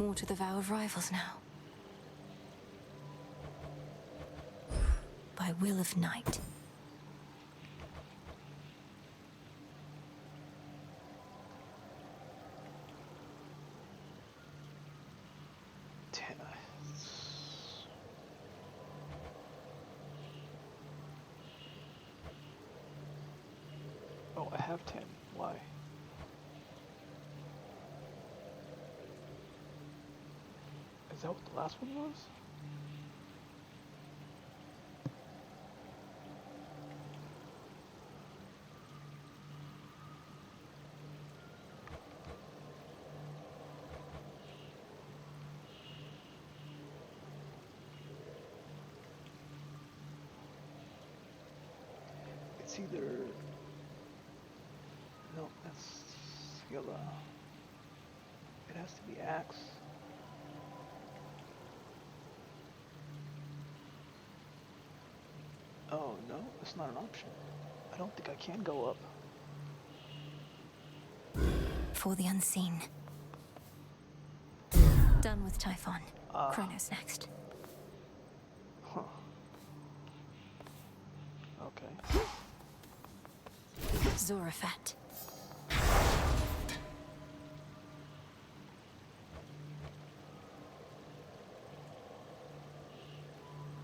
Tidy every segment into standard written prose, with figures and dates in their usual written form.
more to the vow of rivals now. By will of night. Oh, I have 10. Why? Is that what the last one was? It's either... No, that's scylla. It has to be axe. Oh, no, that's not an option. I don't think I can go up. For the unseen. Done with Typhon. Chronos next. Huh. Okay. Zoraphet.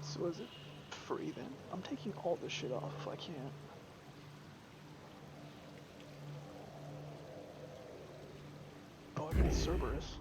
So is it free then? I'm taking all this shit off if I can't. Oh, I got Cerberus.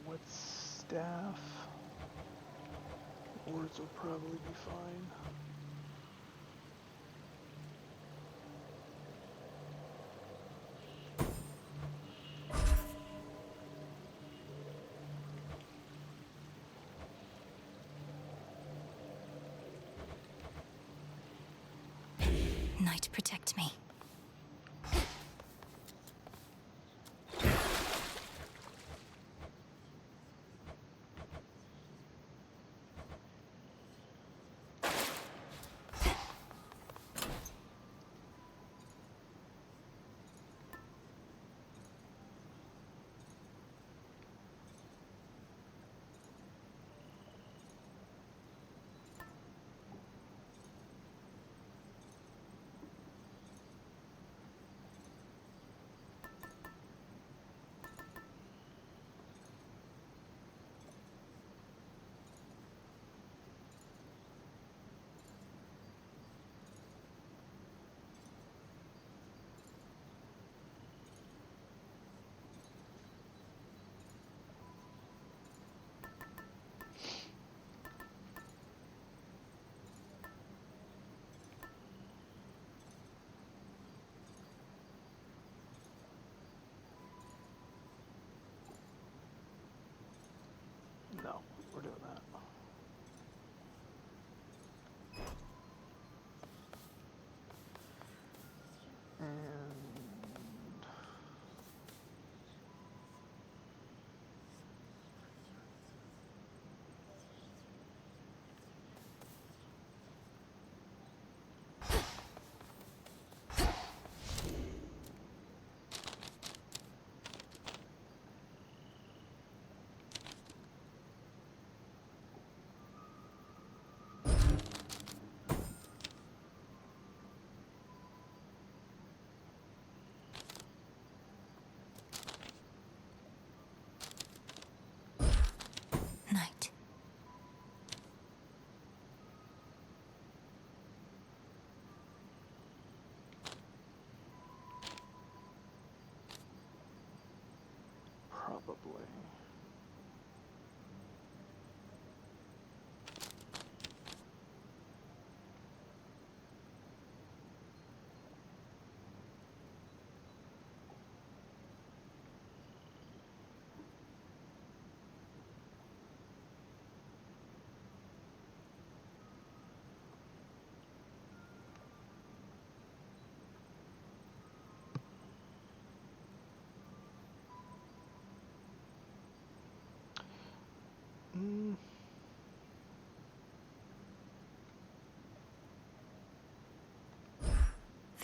With staff, words will probably be fine. Night, protect me.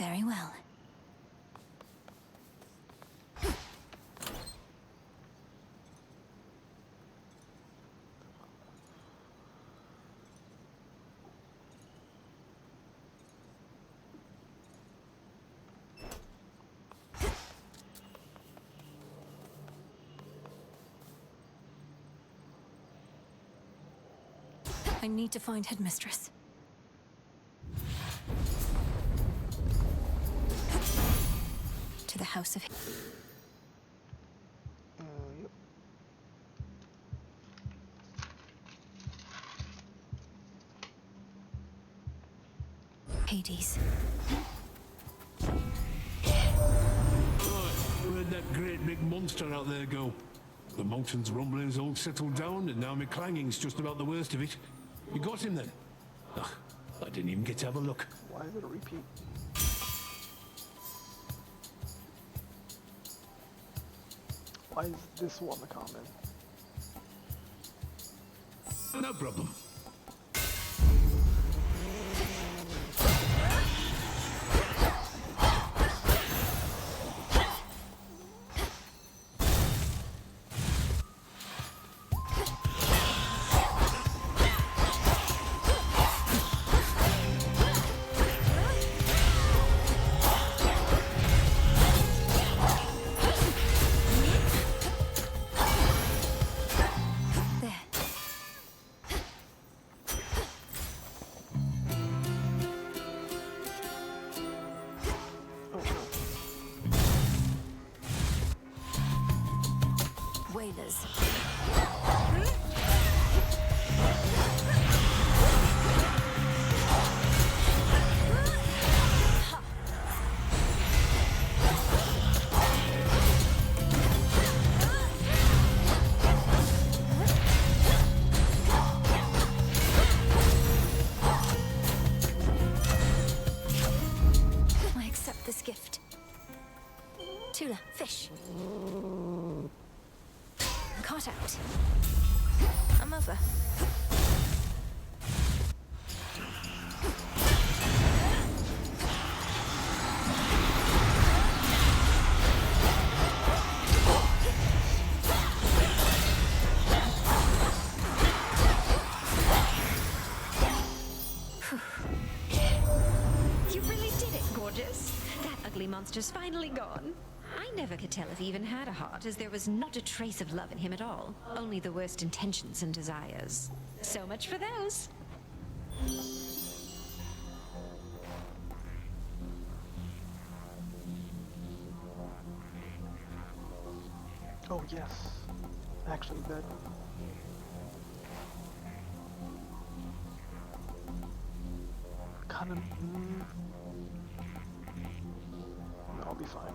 Very well. I need to find Headmistress. To the house of... Yep. Hades. Where'd that great big monster out there go? The mountain's rumbling's all settled down, and now my clanging's just about the worst of it. You got him then? Ugh, I didn't even get to have a look. Why is it a repeat? Why is this one the comment? No problem. Whalers. I accept this gift. Tuna, fish. Caught out. I'm over. You really did it, gorgeous. That ugly monster's finally gone. I never could tell if he even had a heart, as there was not a trace of love in him at all. Only the worst intentions and desires. So much for those. Oh yes. Actually, that... kind of... No, I'll be fine.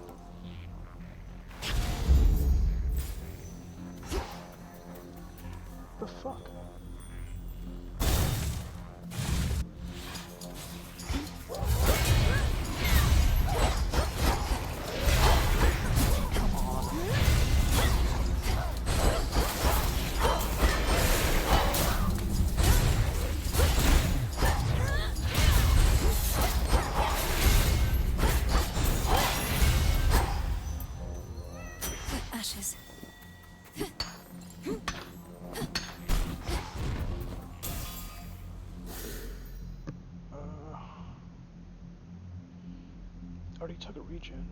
The fuck? Ashes. Already took a regen.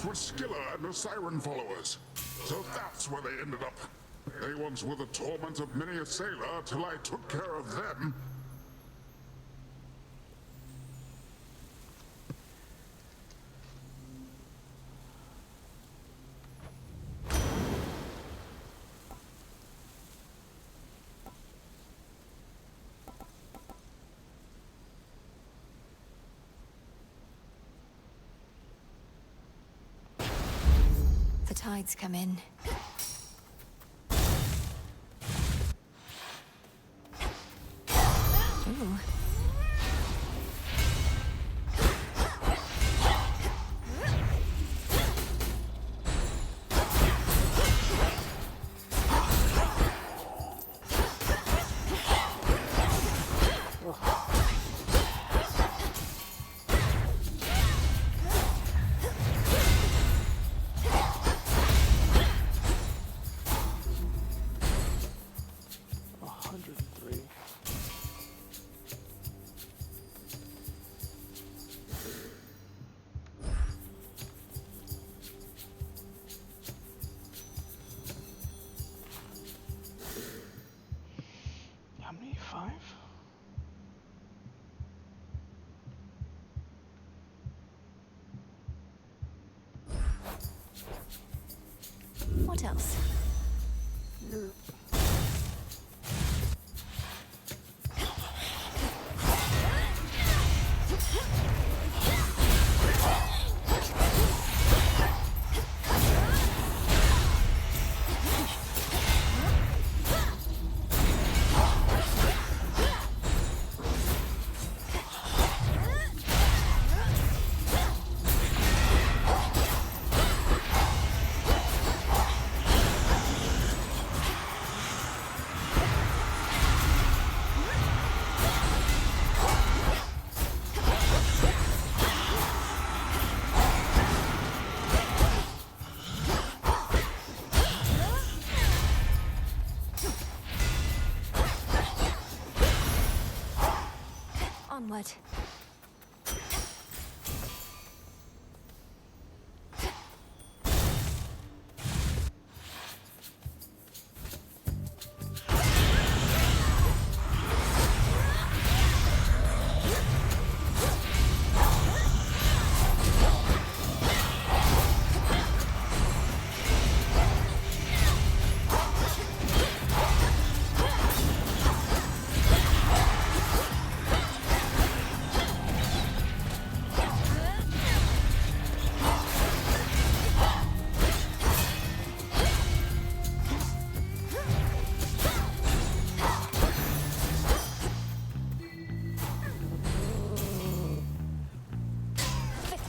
once were Scylla and her siren followers. So that's where they ended up. They once were the torment of many a sailor till I took care of them. The tides come in. Ooh. How many? 5? What else? Onward.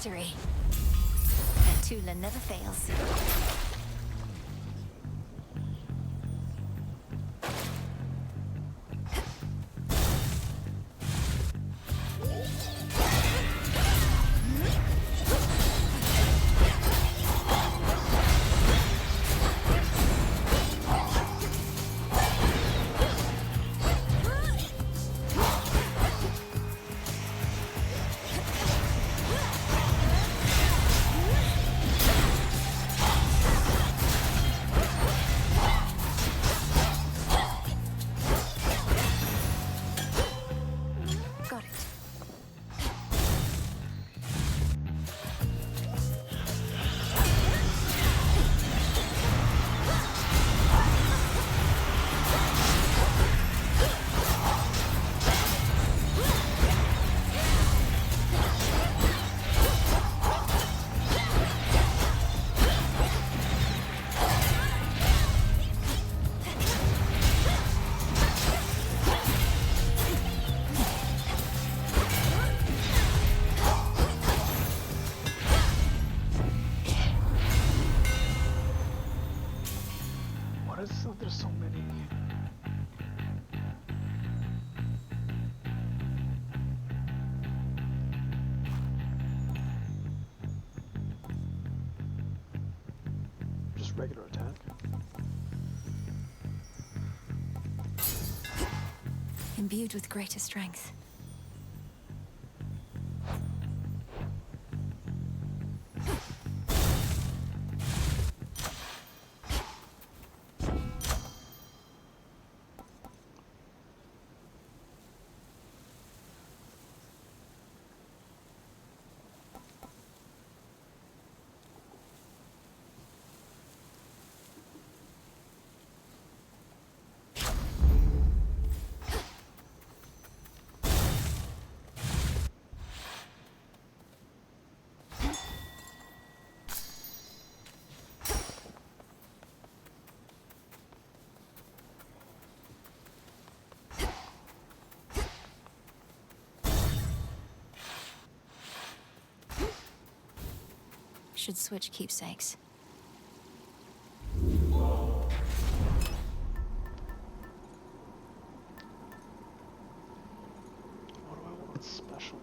Victory. Tula never fails. Got it. What is so? There's so many. Just regular attack. Imbued with greater strength. Should switch keepsakes. What do I want special?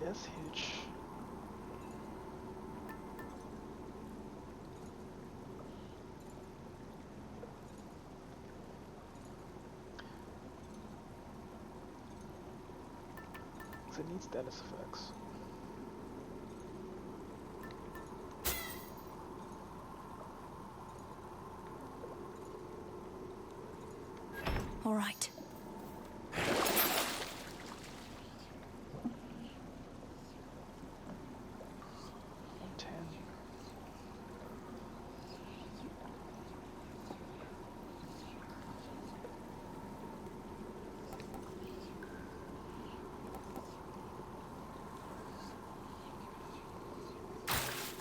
Guess hitch. So it needs status effects. All right.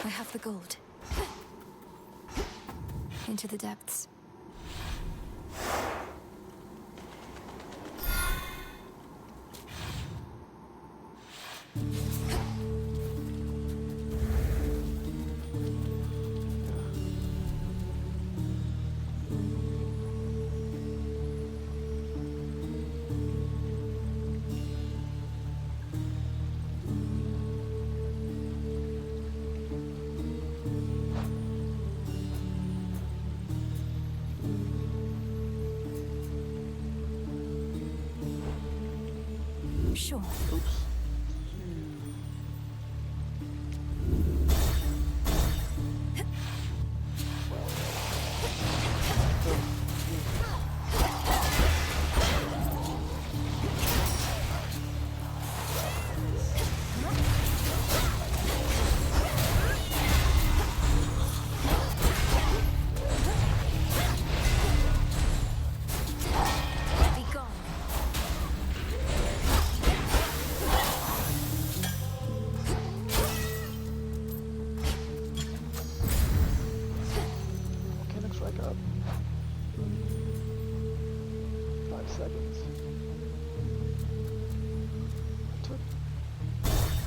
I have the gold. Into the depths. Sure. Oops.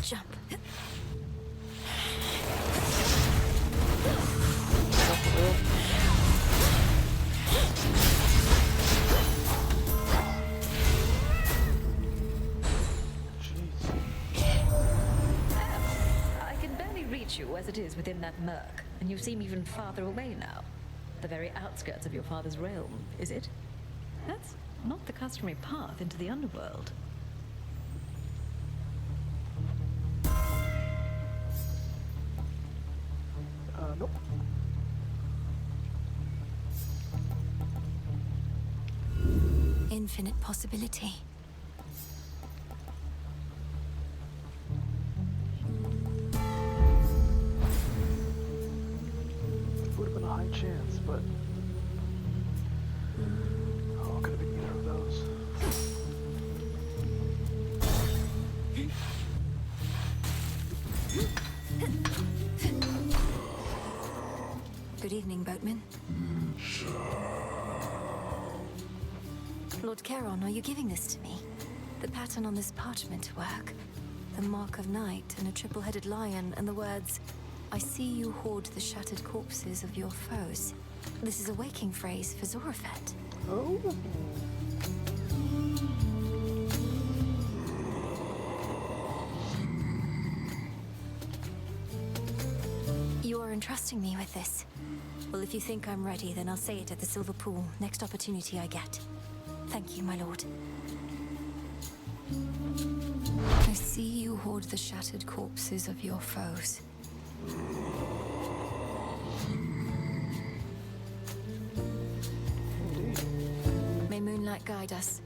Jump. I can barely reach you as it is within that murk, and you seem even farther away now. The very outskirts of your father's realm, is it? That's not the customary path into the underworld. Nope. Infinite possibility. Would have been a high chance, but oh, could have been either of those. Good evening, boatman. Lord Charon, are you giving this to me? The pattern on this parchment work. The mark of night and a triple-headed lion and the words, I see you hoard the shattered corpses of your foes. This is a waking phrase for Zoraphet. Oh. You are entrusting me with this. Well, if you think I'm ready, then I'll say it at the Silver Pool, next opportunity I get. Thank you, my lord. I see you hoard the shattered corpses of your foes. Indeed. May moonlight guide us.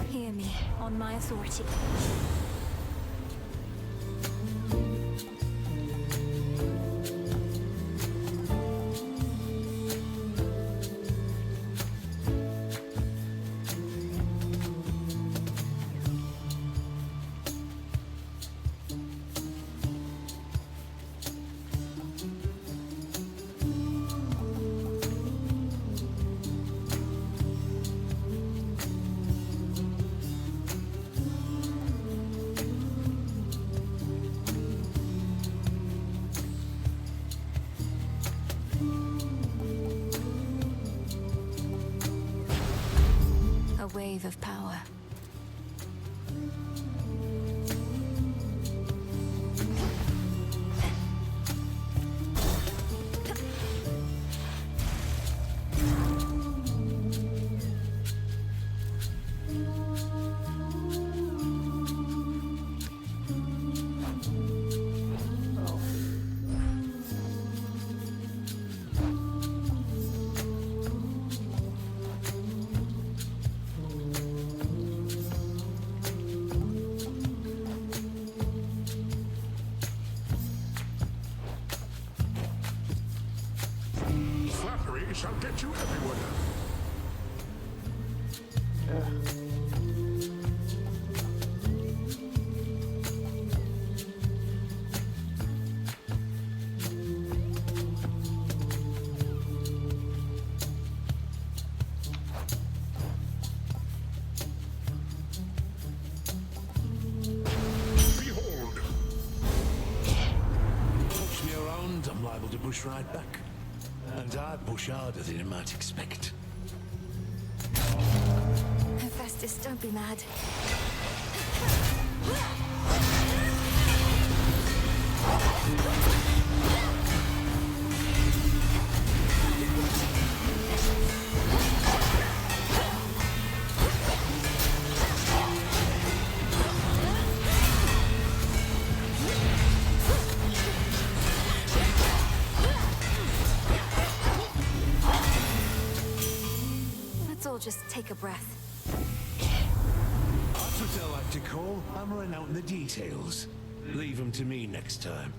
Hear me, on my authority. A wave of power. Flattery shall get you everywhere. Behold, Push me around, I'm liable to push right back. And I push harder than you might expect. Hephaestus, don't be mad. Let's all just take a breath. That's what I like to call hammering out the details. Leave them to me next time.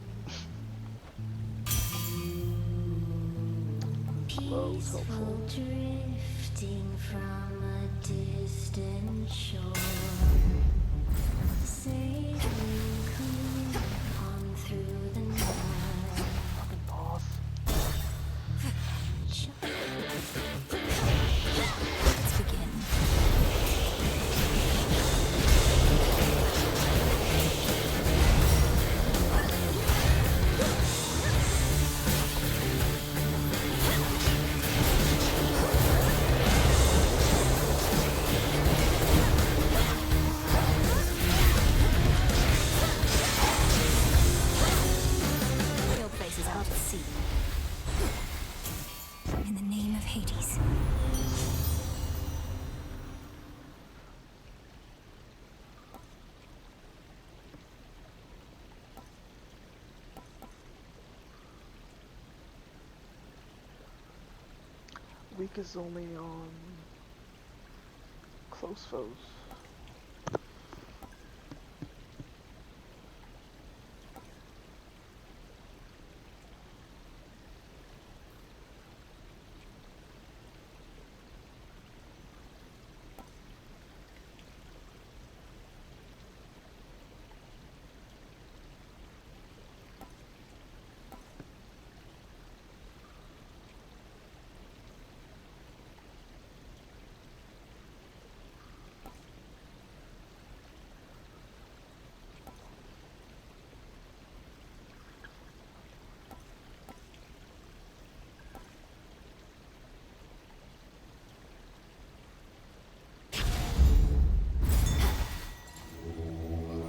Well, it's helpful. Drifting from a distant shore, sailing cool on through the night. Fucking boss. Let's begin. weak is only on close foes.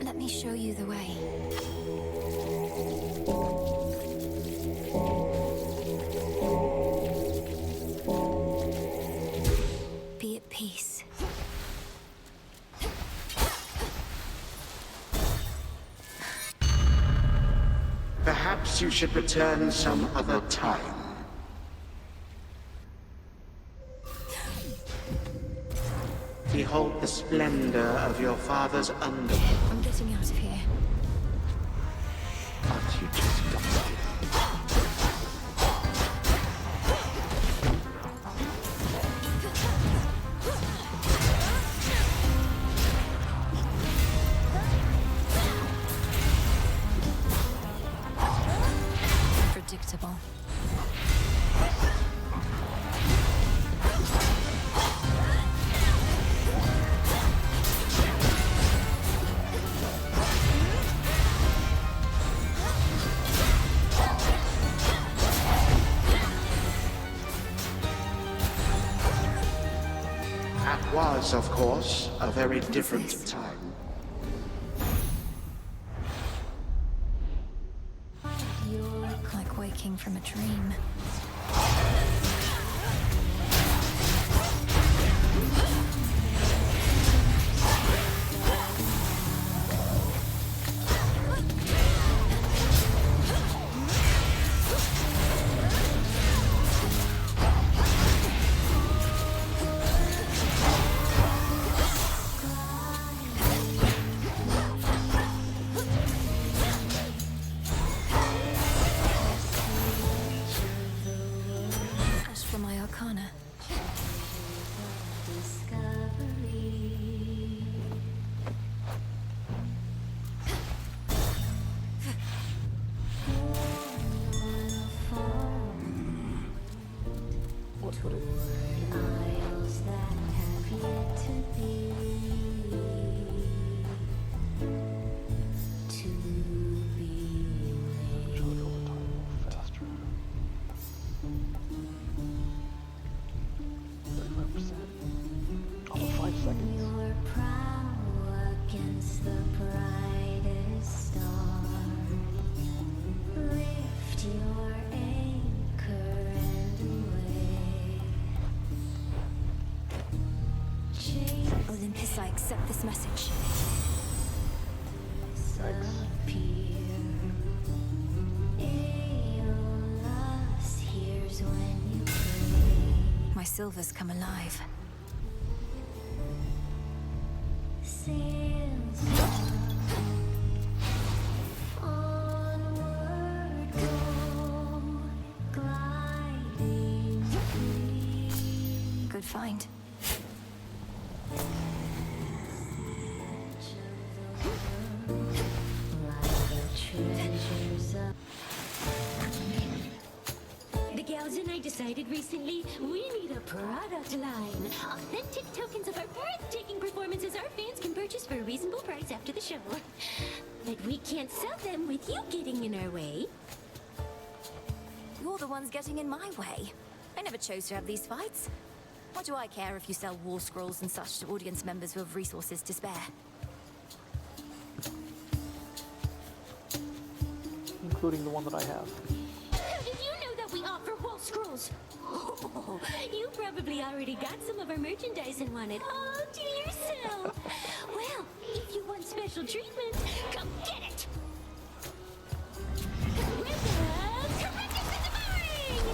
Let me show you the way. Be at peace. Perhaps you should return some other time. Behold the splendor of your father's underworld. I'm getting out of here. But you just got it. Predictable. That was, of course, a very different time. Like waking from a dream. For my arcana. What would it? Isles that have yet to be. To be Try to overtime more faster. 35%. Almost 5 seconds. your prow against the brightest star. Lift your anchor and away. Chase Olympus, I accept this message. appear. Aeolus hears when you pray. My silver's come alive. Sails onward go, gliding free. Good find. Like the treasures of The gals and I decided recently we need a product line. Authentic tokens of our breathtaking performances our fans can purchase for a reasonable price after the show. But we can't sell them with you getting in our way. You're the ones getting in my way. I never chose to have these fights. What do I care if you sell war scrolls and such to audience members who have resources to spare? Including the one that I have. How did you know that we offer wall scrolls? Oh, you probably already got some of our merchandise and want it all to yourself. Well, if you want special treatment, come get it. With the Correctus is devouring!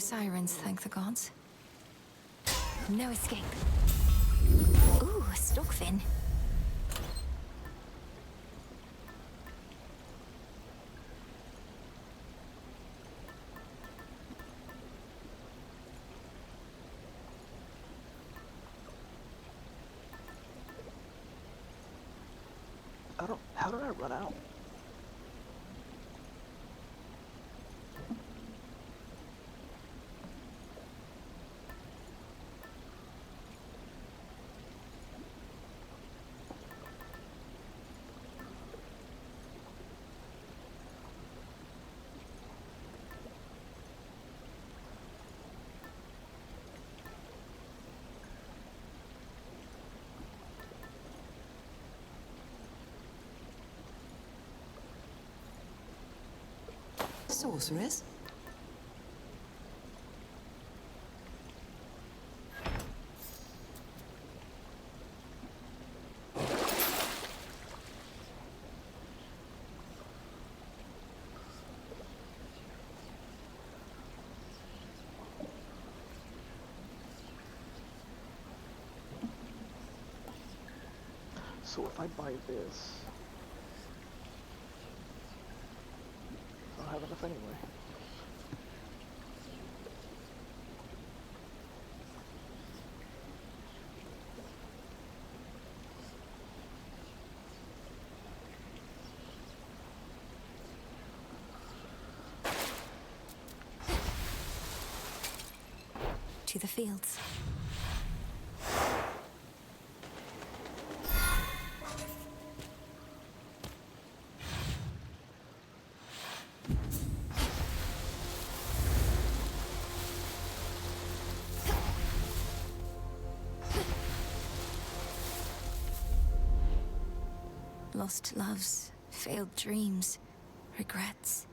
sirens, thank the gods. No escape. Ooh, a stockfin. How did I run out? Sorceress? So if I buy this, I don't have enough anyway. To the fields. Lost loves, failed dreams, regrets.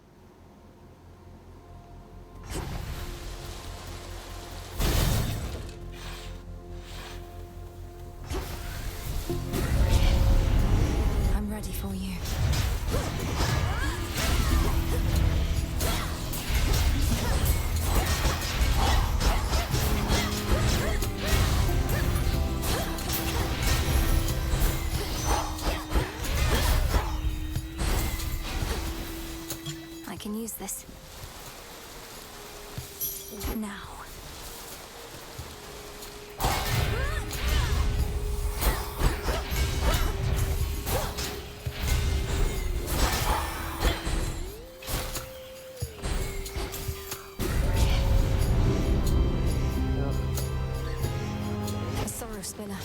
I'm ready for you. I can use this. Now. A sorrow spiller.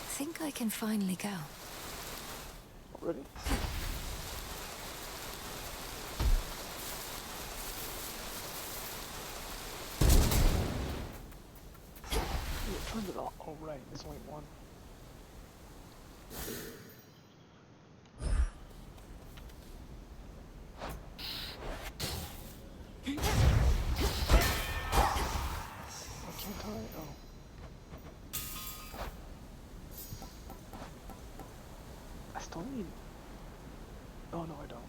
I think I can finally go. Already? Yeah, turned it off. Oh right, there's only one. I can't tie it. Oh. I still need... Oh no, I don't.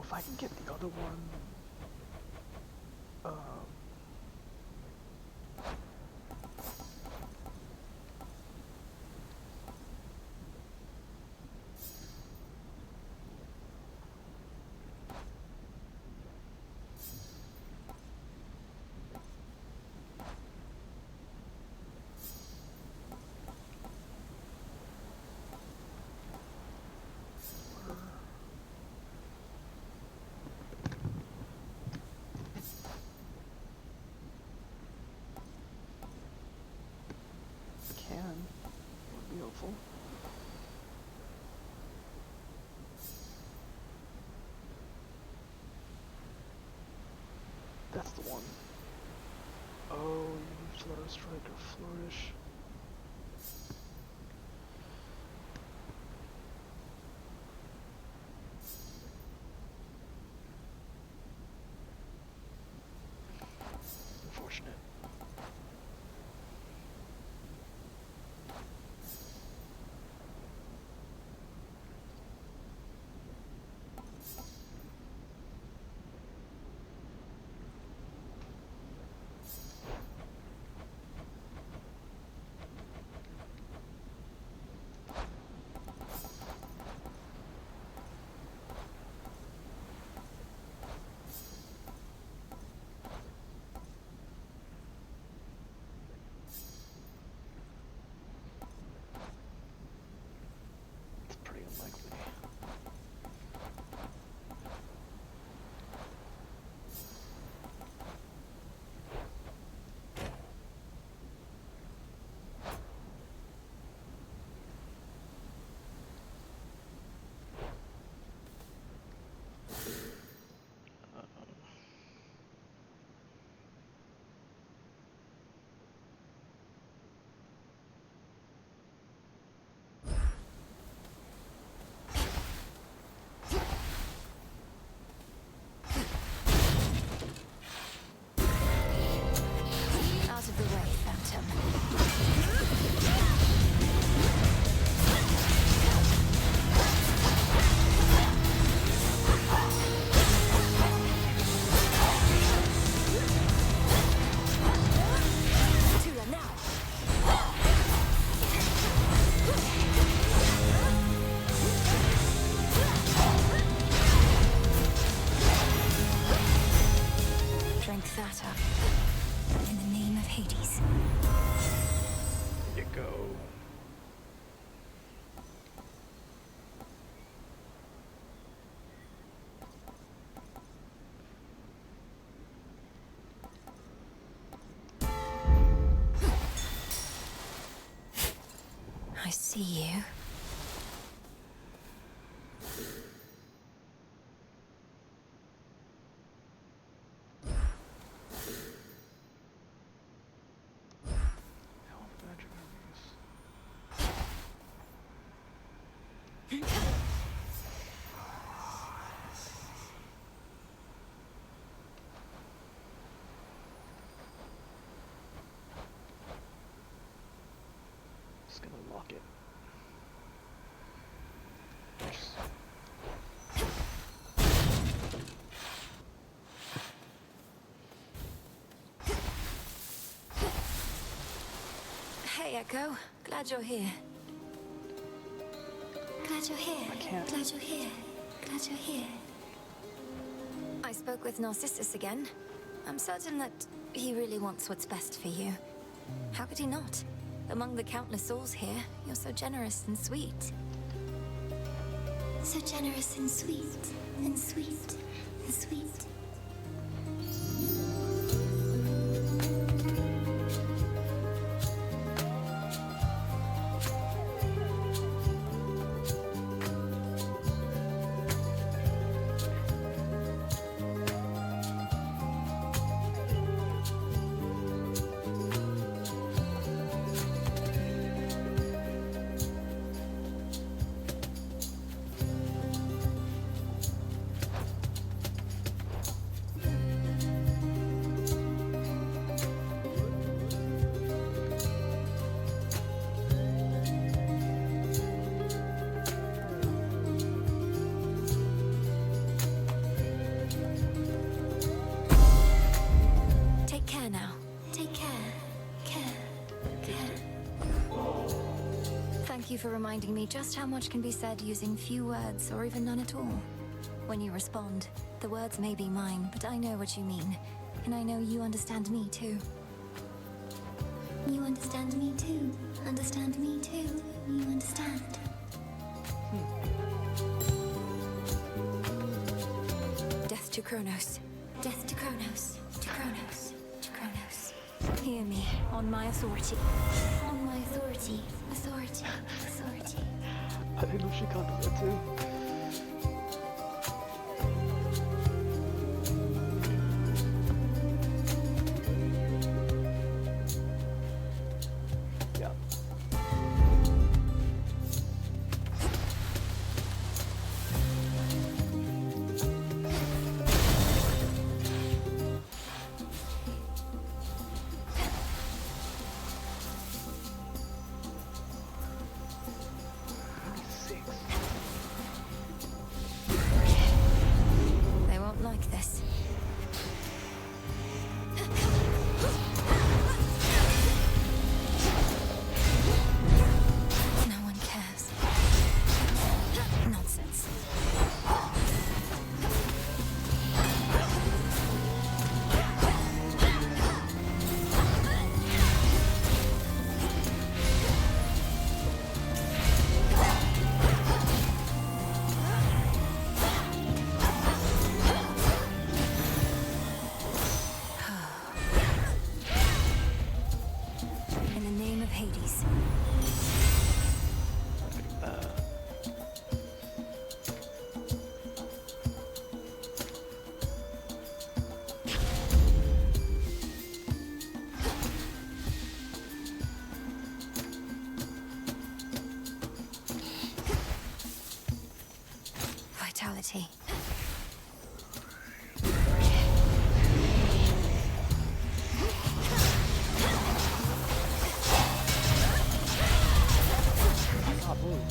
if I can get the other one, would be helpful. That's the one. Oh, you flutter, strike, or flourish. Unfortunate. Pretty unlikely. Out of the way, Phantom. Tula now. Drink that up. In the name of Hades. There you go. I see you. Just gonna lock it. Hey, Echo. Glad you're here. Glad you're here. I can't. Glad you're here. Glad you're here. I spoke with Narcissus again. I'm certain that he really wants what's best for you. How could he not? Among the countless souls here, you're so generous and sweet. So generous and sweet, and sweet, and sweet. for reminding me just how much can be said using few words or even none at all. When you respond, the words may be mine, but I know what you mean. And I know you understand me too. You understand me too. Understand me too. You understand. Death to Chronos. Death to Chronos. To Chronos. To Chronos. Hear me, on my authority. On my authority. Authority. Authority. I didn't know she can't do that too. Yeah. They won't like this. No one cares. Nonsense. In the name of Hades. Vitality. God, move.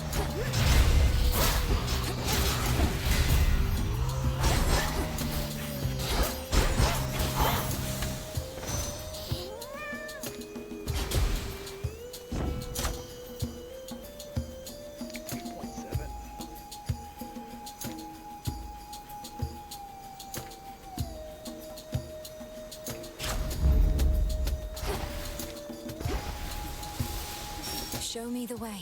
Show me the way.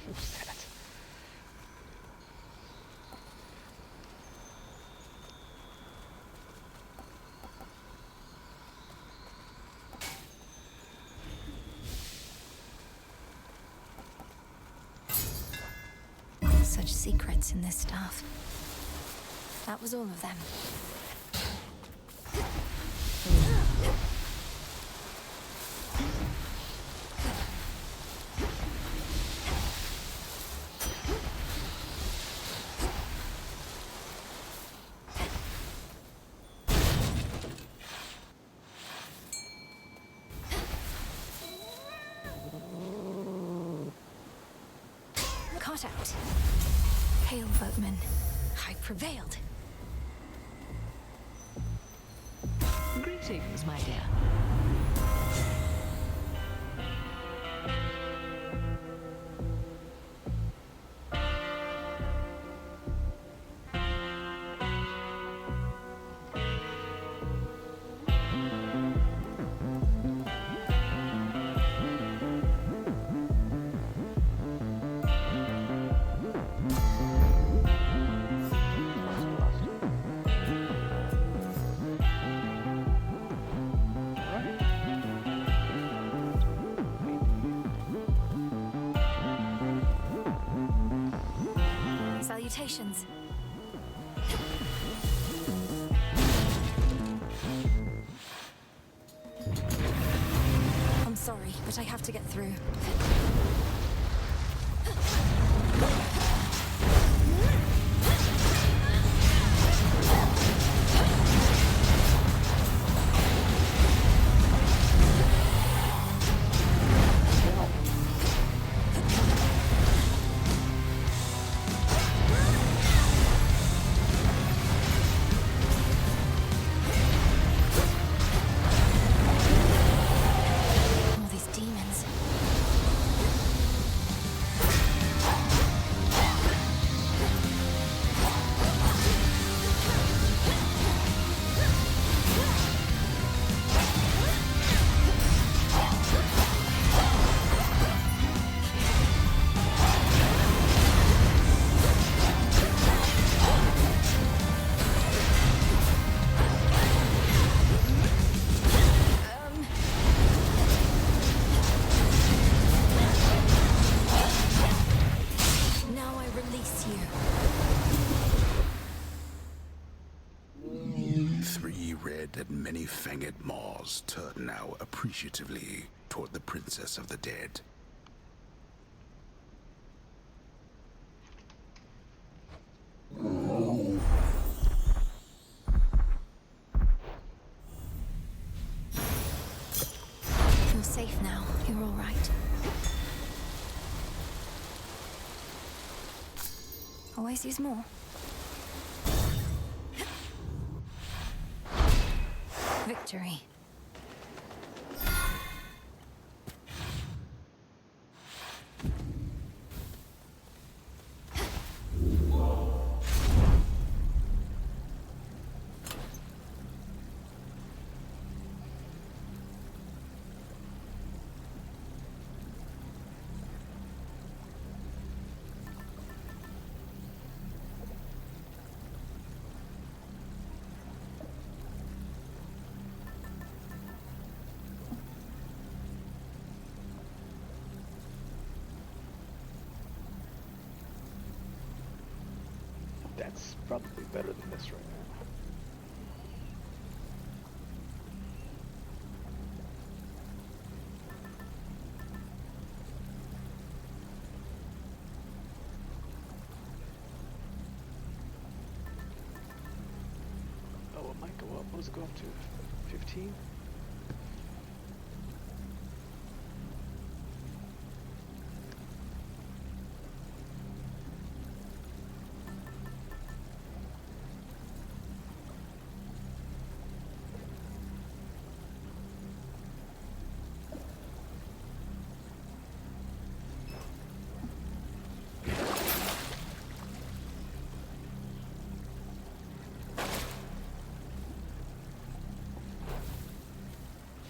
Who's that? Such secrets in this stuff. That was all of them. Caught out. Hail, boatman. I prevailed. Greetings, my dear. Salutations. I'm sorry, but I have to get through. All these demons. Now I release you. Three red and many-fanged maws turn now appreciatively toward the princess of the dead. You're safe now. You're all right. Always use more. Victory. That's probably better than this right now. Oh, it might go up. What does it go up to? 15?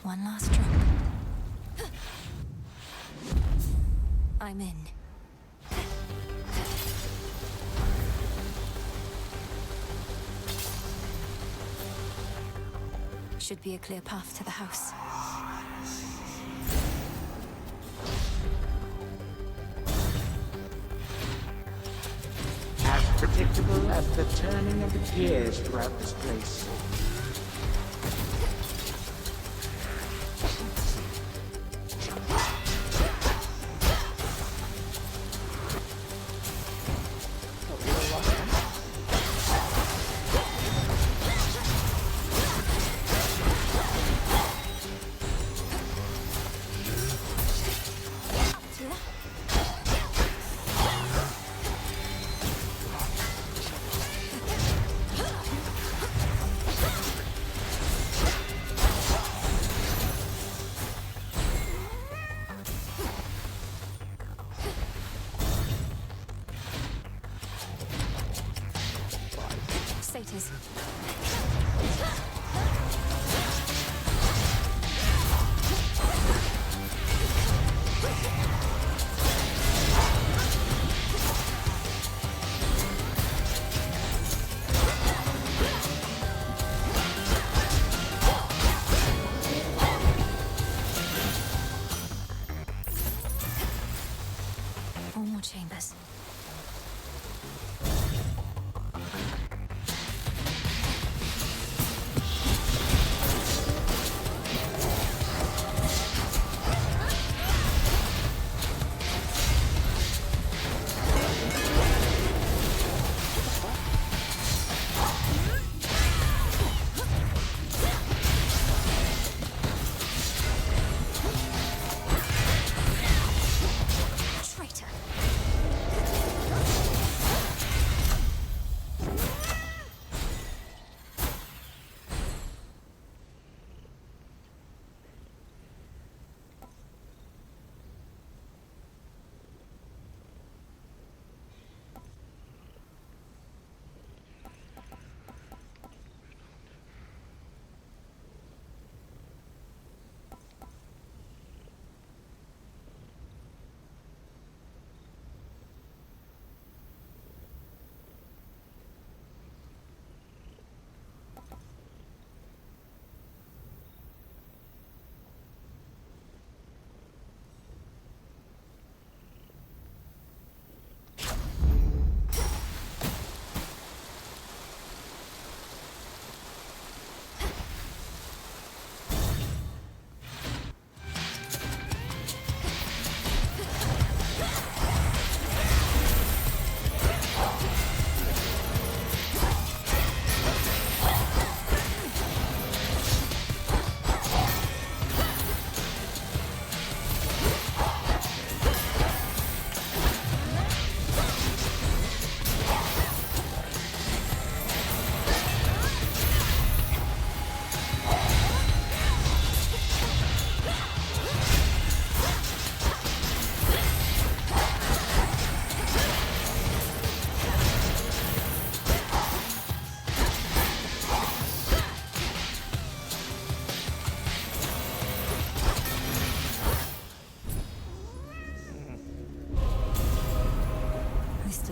One last drop. I'm in. Should be a clear path to the house. As predictable as the turning of the gears throughout this place. Satyrs. Four more chambers.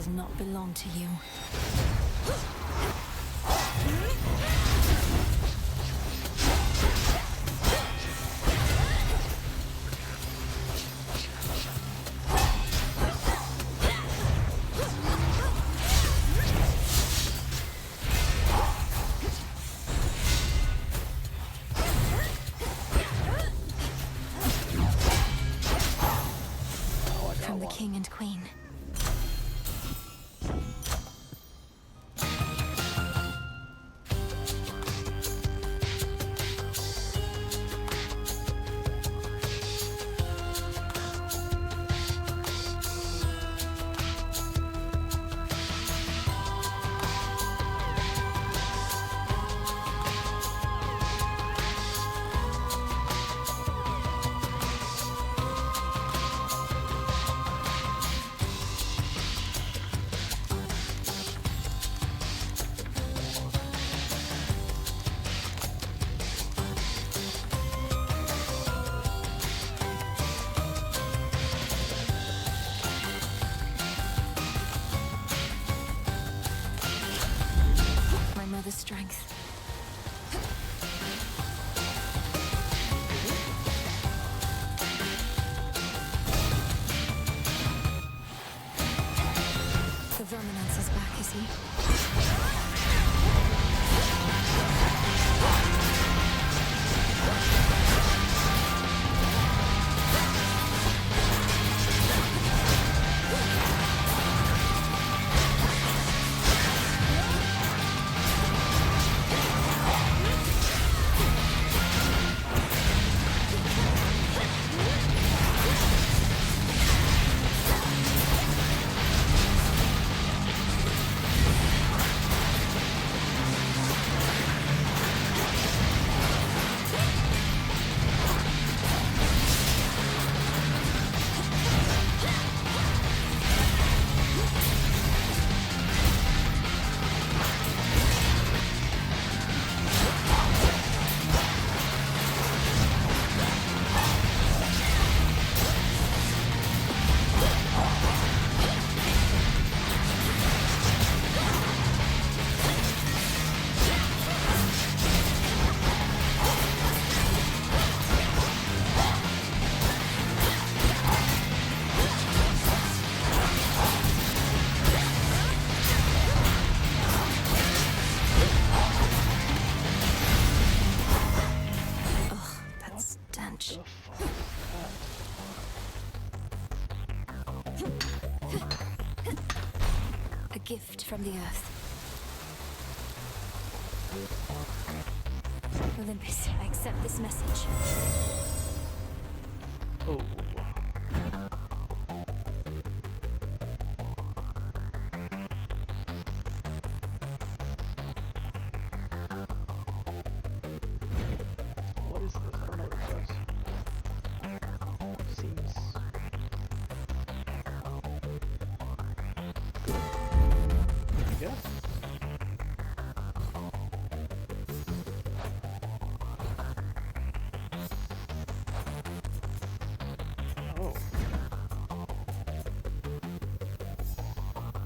does not belong to you. From the king and queen. My mother's strength. The Verminance is back, is he? A gift from the earth. Olympus, I accept this message. Oh. What is this? I don't know what it does. Seems good. I guess. Oh.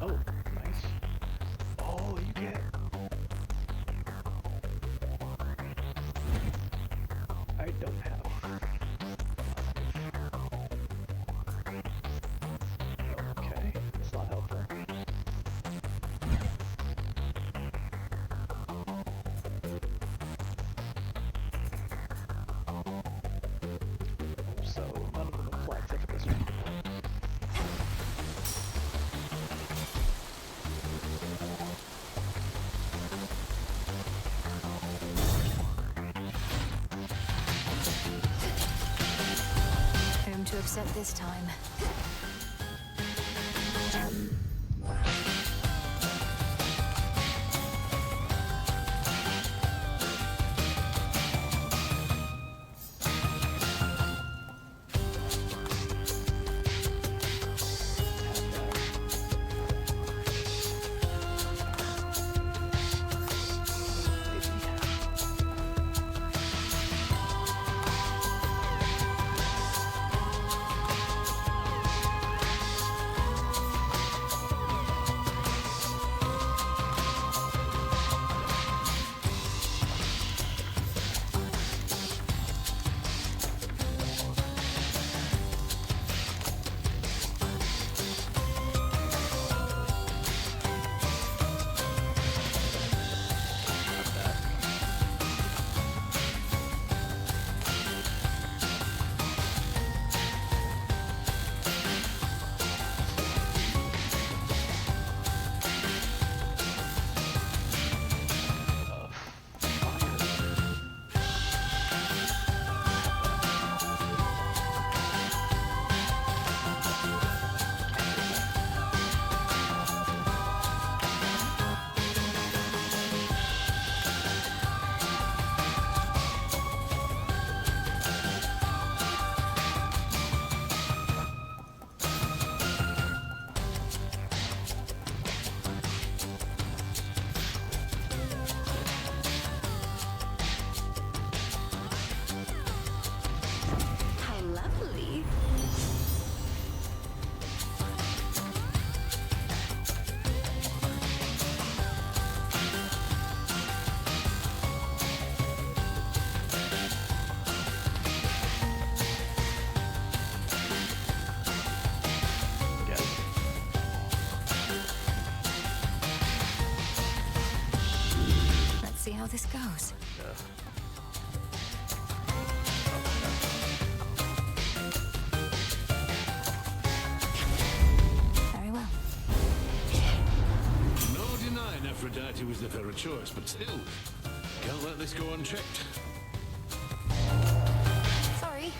Oh, nice. Oh, you get. I don't have. Okay, that's not helpful. So none of them apply except for this one. Whom to accept this time? Very well. No denying Aphrodite was the fairer choice, but still, can't let this go unchecked. Sorry.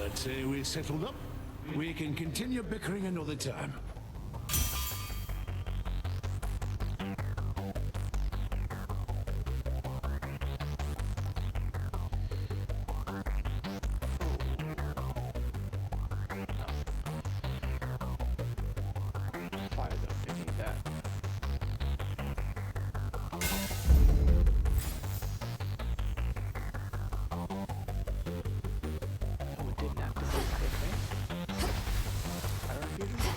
I'd say we're settled up. We can continue bickering another time. Fire them if you need that. Oh, it didn't activate quickly. Fire fusion?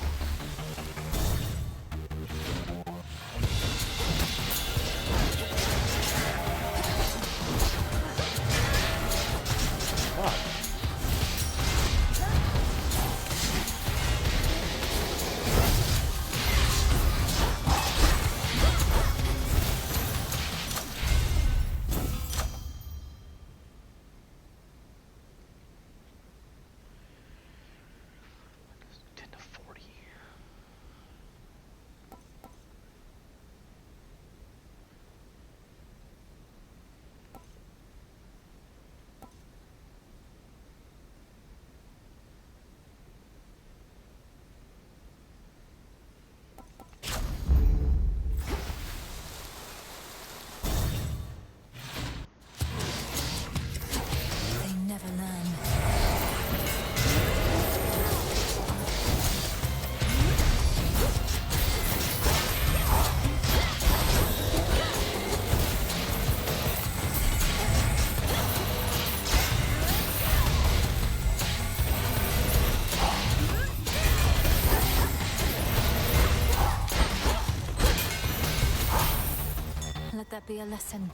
They never learn. Let that be a lesson.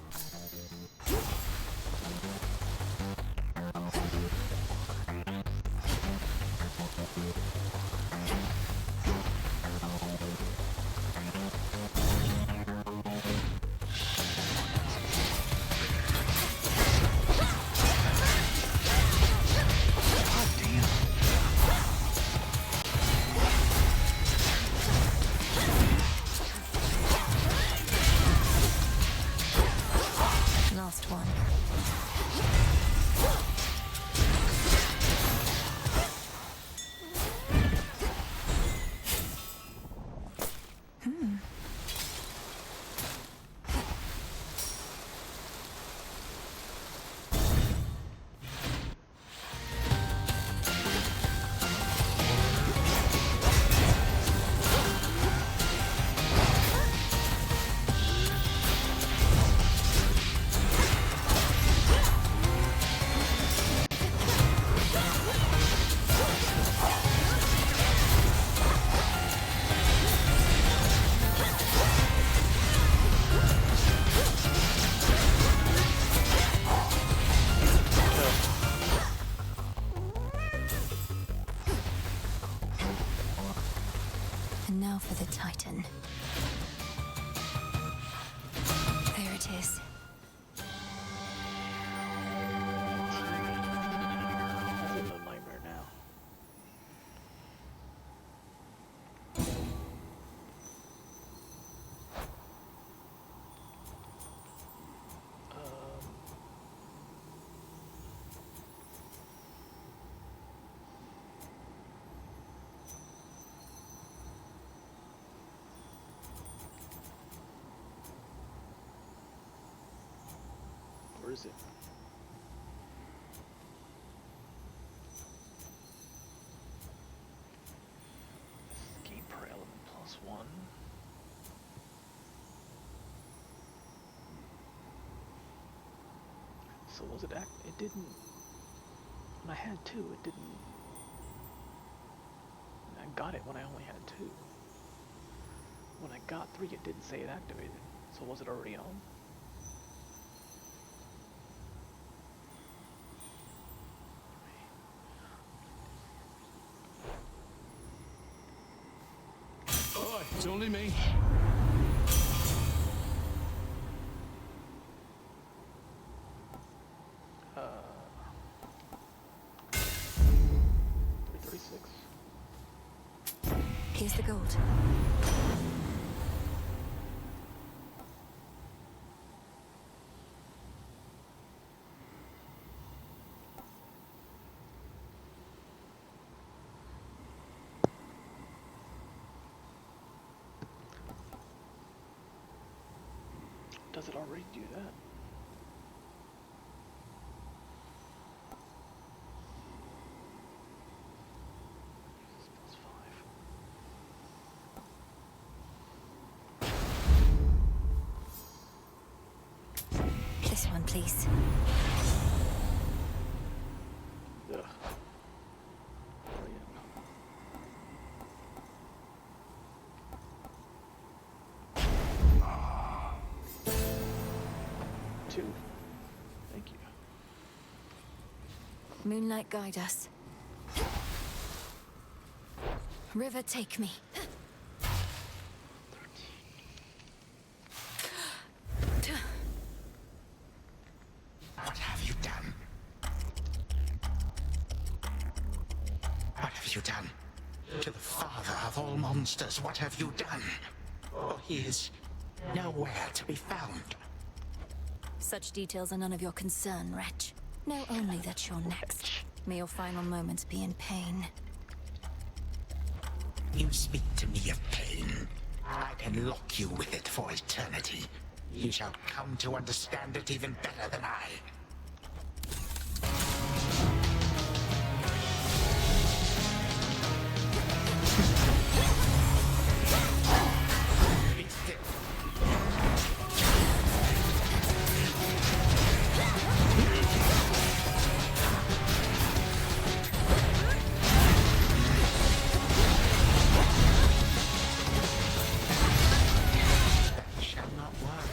Last one. And now for the Titan. There it is. That's a nightmare now. is it? Escape per element +1. So was it it didn't, when I had 2, it didn't, I got it when I only had 2. When I got 3, it didn't say it activated. So was it already on? Oh, it's only me. Here's the gold. Does it already do that? This one, please. Ugh. Two. Thank you. Moonlight, guide us. River, take me. What have you done? What have you done? To the father of all monsters, what have you done? Oh, he is nowhere to be found. Such details are none of your concern, wretch. Know only that you're next. May your final moments be in pain. You speak to me of pain. I can lock you with it for eternity. You shall come to understand it even better than I. Be still. That shall not work.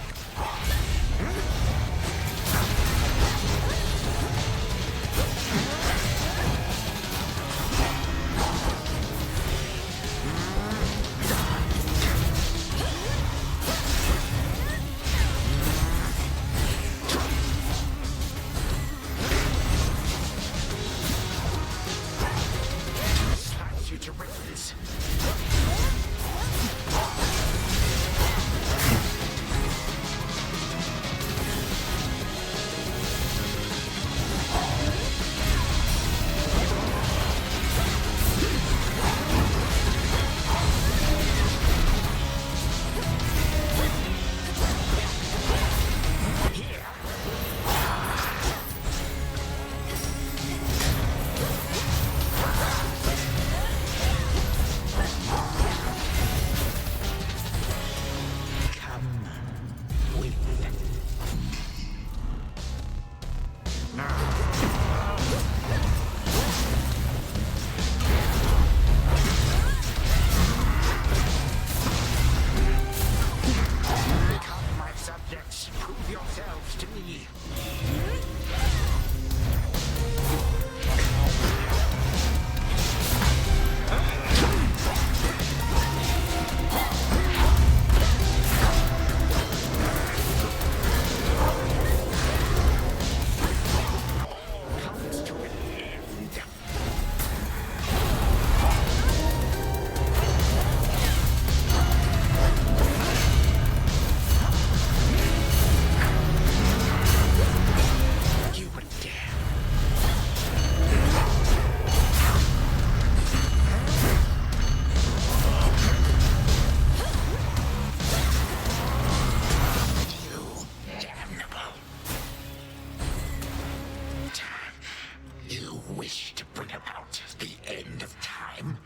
wish to bring about the end of time?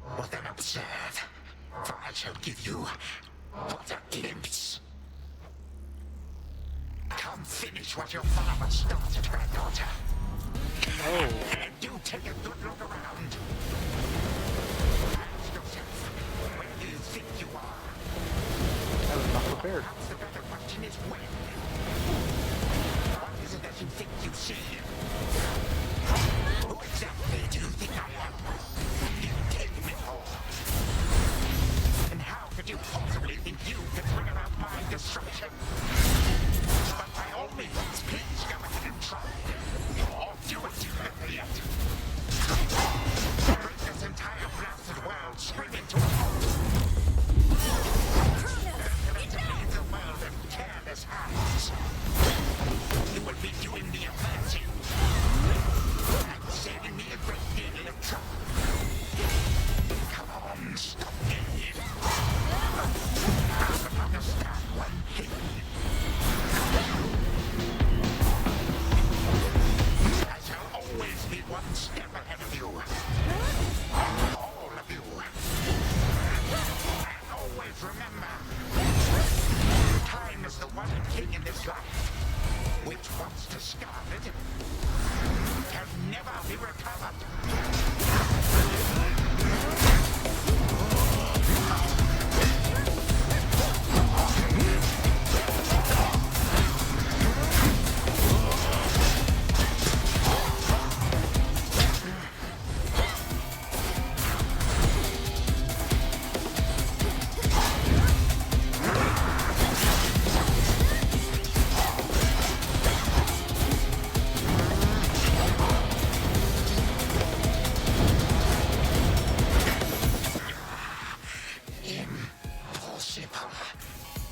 Well then observe, for I shall give you but a glimpse. Come finish what your father started, granddaughter. Oh. And do take a good look around. Ask yourself, where do you think you are? I was not prepared. Perhaps the better question is when. What is it that you think you see? Who exactly do you think I am? You take me for. And how could you possibly think you could bring about my destruction? But by all means, please go ahead and try. Or do it yet. Bring this entire blasted world straight into a halt. To leave the world in careless hands. You would be doing me a mercy. And saving me a great deal of trouble. Come on, stop me. I can understand one thing. I shall always be one step ahead of you. All of you. And always remember, time is the one thing in this life which, once discarded, can never be recovered.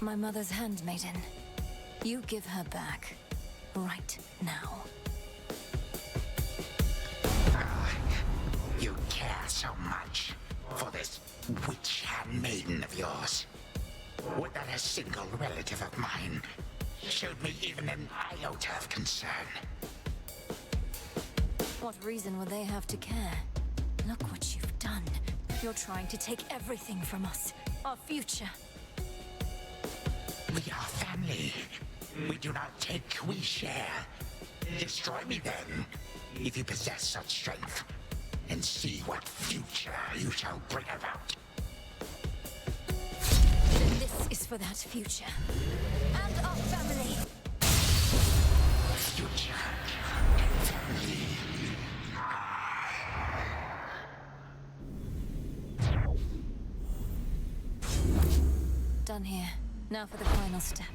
My mother's handmaiden. You give her back. Right now. You care so much for this witch handmaiden of yours. Would that a single relative of mine showed me even an iota of concern? What reason would they have to care? Look what you've done. You're trying to take everything from us. Our future. We are family. We do not take, we share. Destroy me then, if you possess such strength, and see what future you shall bring about. Then this is for that future. And our family. Future. Family. Done here. Now for the final step.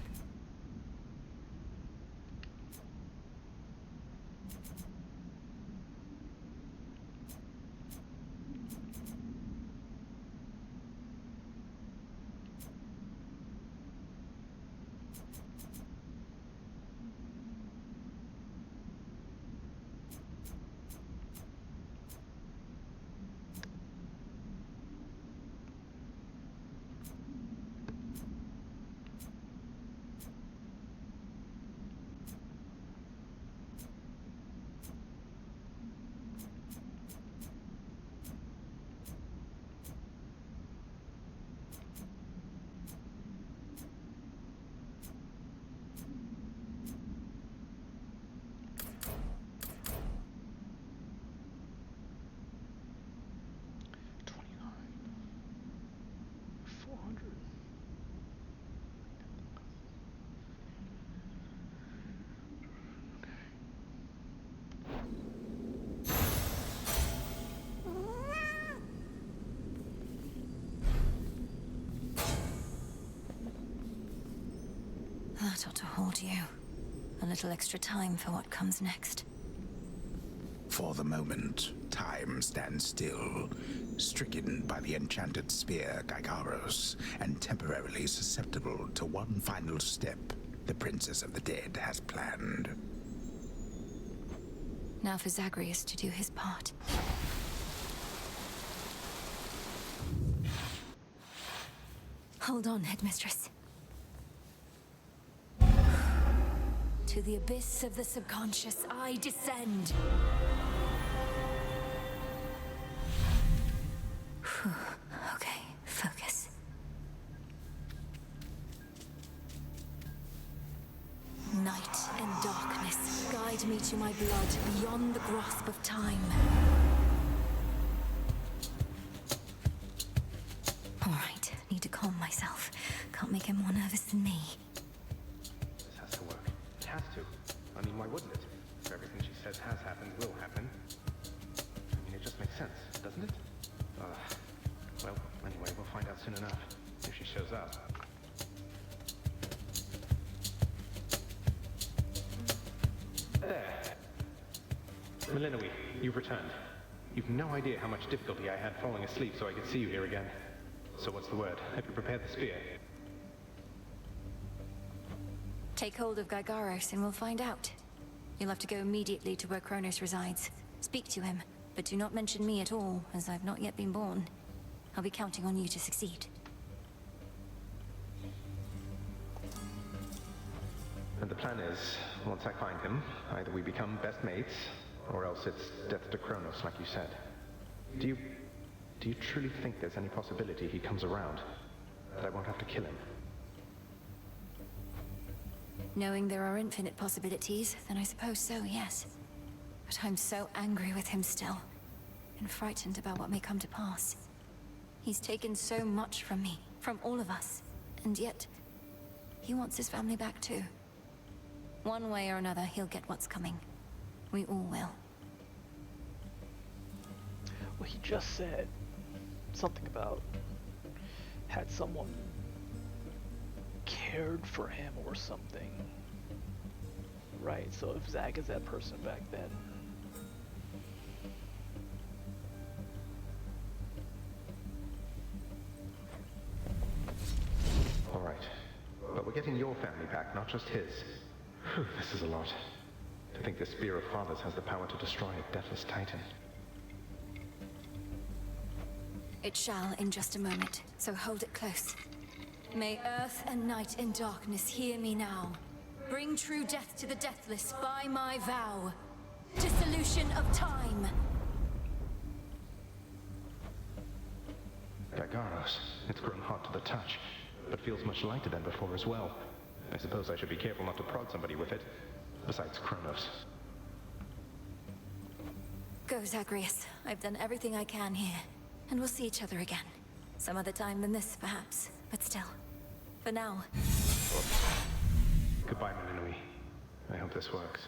That ought to hold you. A little extra time for what comes next. For the moment, time stands still, stricken by the enchanted spear Gygaros, and temporarily susceptible to one final step the Princess of the Dead has planned. Now for Zagreus to do his part. Hold on, Headmistress. To the abyss of the subconscious, I descend. beyond the grasp of time. All right, need to calm myself. Can't make him more nervous than me. This has to work. It has to. I mean, why wouldn't it? If everything she says has happened will happen. I mean, it just makes sense, doesn't it? Well, anyway, we'll find out soon enough. If she shows up. There. Melinoe, you've returned. You've no idea how much difficulty I had falling asleep so I could see you here again. So what's the word? Have you prepared the spear? Take hold of Gygaros and we'll find out. You'll have to go immediately to where Chronos resides. Speak to him, but do not mention me at all, as I've not yet been born. I'll be counting on you to succeed. And the plan is, once I find him, either we become best mates, or else it's death to Chronos, like you said. Do you truly think there's any possibility he comes around? That I won't have to kill him? Knowing there are infinite possibilities, then I suppose so, yes. But I'm so angry with him still, and frightened about what may come to pass. He's taken so much from me, from all of us, and yet, he wants his family back too. One way or another, he'll get what's coming. We all will. Well, he just said something about had someone cared for him or something. Right, so if Zag is that person back then. All right. But we're getting your family back, not just his. Whew, this is a lot. To think the Spear of Fathers has the power to destroy a deathless titan. It shall in just a moment, so hold it close. May earth and night and darkness hear me now. Bring true death to the deathless by my vow. Dissolution of time. Gygaros, it's grown hot to the touch, but feels much lighter than before as well. I suppose I should be careful not to prod somebody with it. Besides Chronos. Go, Zagreus. I've done everything I can here. And we'll see each other again. Some other time than this, perhaps. But still. For now. Goodbye, Melinoe. I hope this works.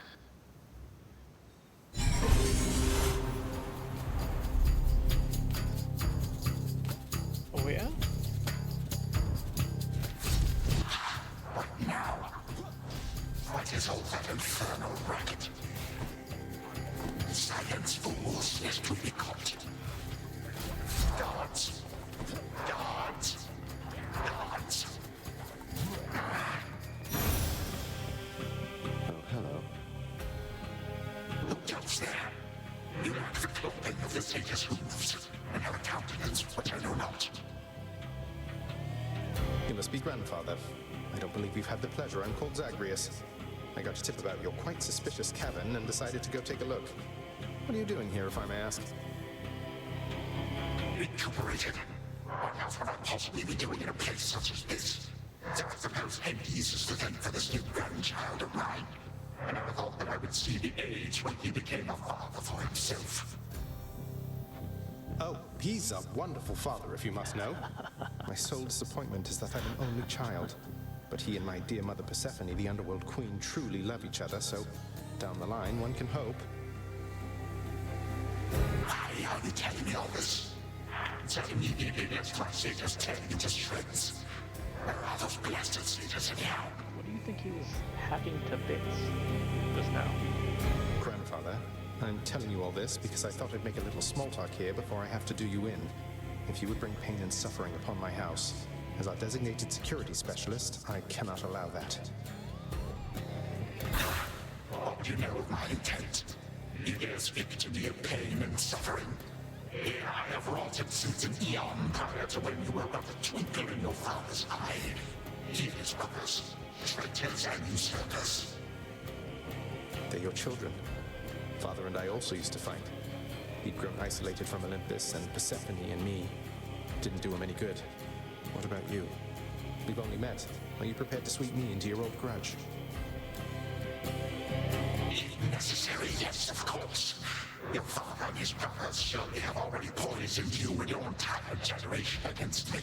Oh yeah? What now? What is all that infernal racket? Silence, fools, lest we be caught. Guards! Guards! Guards! Oh, hello. Who goes there? You lack the clothing of the satyrs' hooves, and have a countenance which I know not. You must be grandfather. I don't believe we've had the pleasure. I'm called Zagreus. I got a tip about your quite suspicious cavern and decided to go take a look. What are you doing here, if I may ask? Recuperated. What else would I possibly be doing in a place such as this? I suppose Hades is to thank for this new grandchild of mine. I never thought that I would see the age when he became a father for himself. Oh, he's a wonderful father, if you must know. My sole disappointment is that I'm an only child. But he and my dear mother Persephone, the underworld queen, truly love each other, so down the line, one can hope. Why are you telling me all this? So immediately left my satyrs tearing into shreds. Where are those blasted satyrs anyhow? What do you think he was hacking to bits just now? Grandfather, I'm telling you all this because I thought I'd make a little small talk here before I have to do you in. If you would bring pain and suffering upon my house, as our designated security specialist, I cannot allow that. What do you know of my intent? You dare speak to me of pain and suffering? Here I have wrought it since an eon prior to when you were but a twinkle in your father's eye. His brothers, traitors and usurpers. They're your children. Father and I also used to fight. He'd grown isolated from Olympus, and Persephone and me didn't do him any good. What about you? We've only met. Are you prepared to sweep me into your old grudge? Even necessary, yes, of course. Your father and his brothers surely have already poisoned you and your entire generation against me.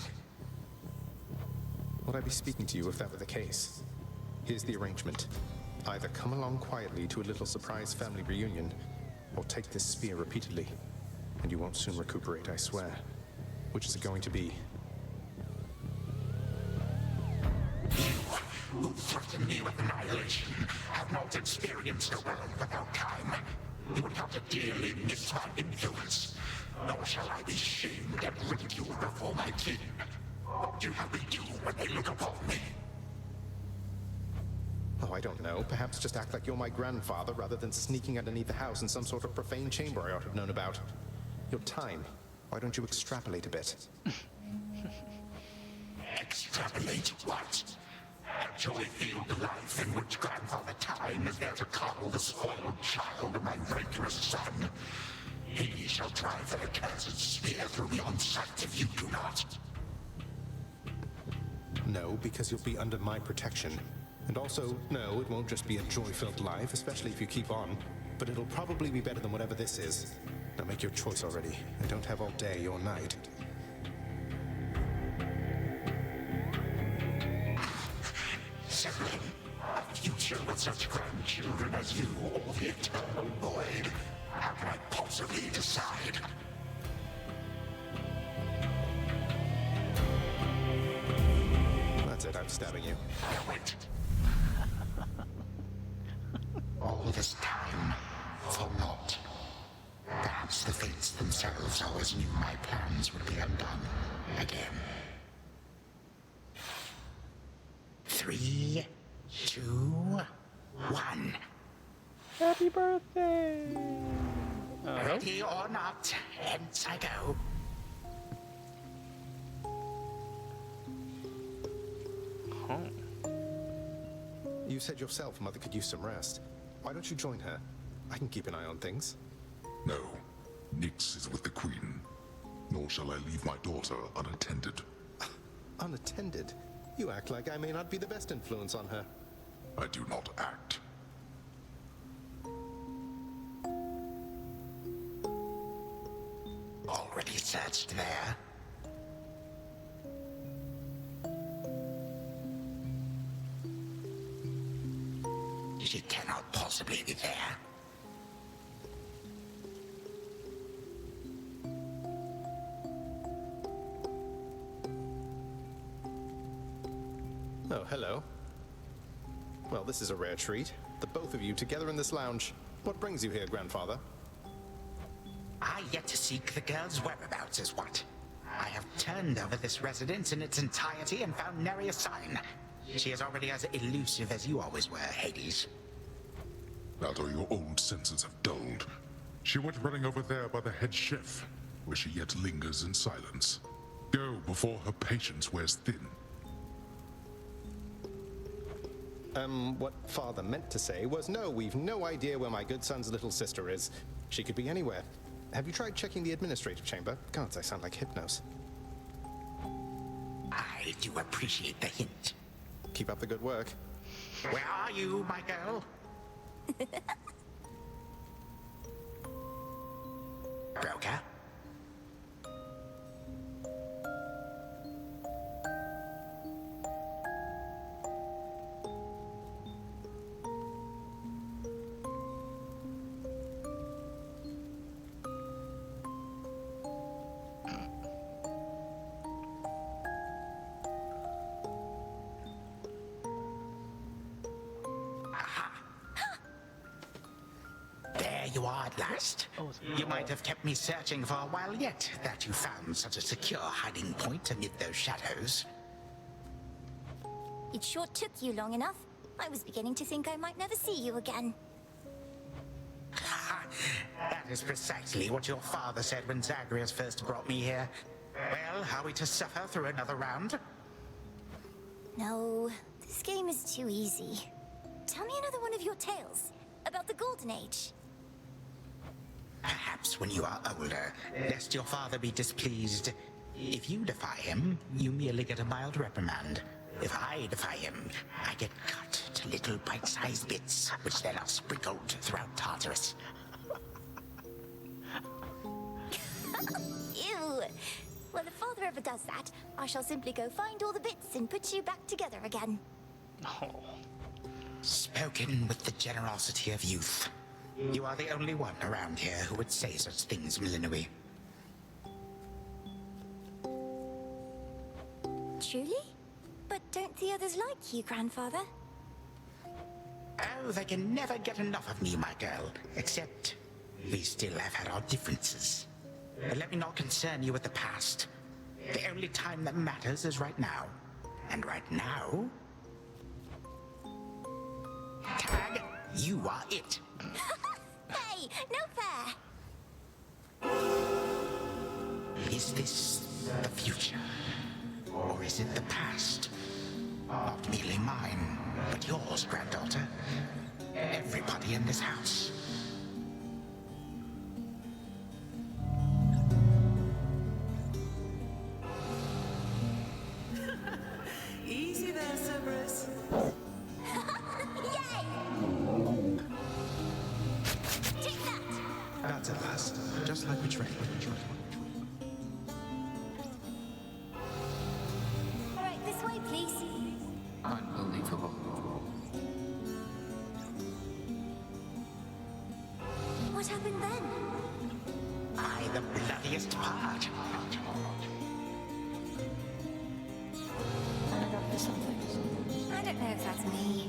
Would I be speaking to you if that were the case? Here's the arrangement. Either come along quietly to a little surprise family reunion, or take this spear repeatedly, and you won't soon recuperate, I swear. Which is it going to be? You, who threaten me with annihilation, have not experienced a world without time. You would have to dearly miss my influence. Nor shall I be shamed and ridiculed before my kin. What do you have me do when they look upon me? Oh, I don't know. Perhaps just act like you're my grandfather rather than sneaking underneath the house in some sort of profane chamber I ought to have known about. Your time. Why don't you extrapolate a bit? Extrapolate what? Actually feel the life in which Grandfather Time is there to coddle the spoiled child of my rancorous son. He shall drive the accursed spear through me on sight if you do not. No, because you'll be under my protection. And also, no, it won't just be a joy-filled life, especially if you keep on. But it'll probably be better than whatever this is. Now make your choice already. I don't have all day or night. Sibling, a future with such grandchildren as you, or the eternal void. How can I possibly decide? That's it, I'm stabbing you. Wait. All this time, for naught. Perhaps the fates themselves always knew my plans would be undone again. 3, 2, 1. Happy birthday! Ready or not, hence I go. You said yourself Mother could use some rest. Why don't you join her? I can keep an eye on things. No. Nyx is with the Queen. Nor shall I leave my daughter unattended. Unattended? You act like I may not be the best influence on her. I do not act. Already searched there. She cannot possibly be there. Oh, hello. Well, this is a rare treat. The both of you together in this lounge. What brings you here, grandfather? I yet to seek the girl's whereabouts is what. I have turned over this residence in its entirety and found nary a sign. She is already as elusive as you always were, Hades. That or your old senses have dulled. She went running over there by the head chef, where she yet lingers in silence. Go before her patience wears thin. What father meant to say was, no, we've no idea where my good son's little sister is. She could be anywhere. Have you tried checking the administrative chamber? Gods, I sound like Hypnos. I do appreciate the hint. Keep up the good work. Where are you, my girl? Broker? You are at last. You might have kept me searching for a while yet, that you found such a secure hiding point amid those shadows. It sure took you long enough. I was beginning to think I might never see you again. That is precisely what your father said when Zagreus first brought me here. Well, are we to suffer through another round? No, this game is too easy. Tell me another one of your tales about the Golden Age. Perhaps when you are older, lest your father be displeased. If you defy him, you merely get a mild reprimand. If I defy him, I get cut to little bite-sized bits, which then are sprinkled throughout Tartarus. Ew! Well, if Father ever does that, I shall simply go find all the bits and put you back together again. Oh. Spoken with the generosity of youth. You are the only one around here who would say such things, Millennium. Truly? But don't the others like you, Grandfather? Oh, they can never get enough of me, my girl. Except, we still have had our differences. But let me not concern you with the past. The only time that matters is right now. And right now... Tag, you are it. Hey, no fair! Is this the future? Or is it the past? Not merely mine, but yours, granddaughter. Everybody in this house. Easy there, Cerberus. Yay! Take that! That's at last. Just like we trained. Alright, this way, please. Unbelievable. What happened then? I, the bloodiest part. I got for something. I don't know if that's me.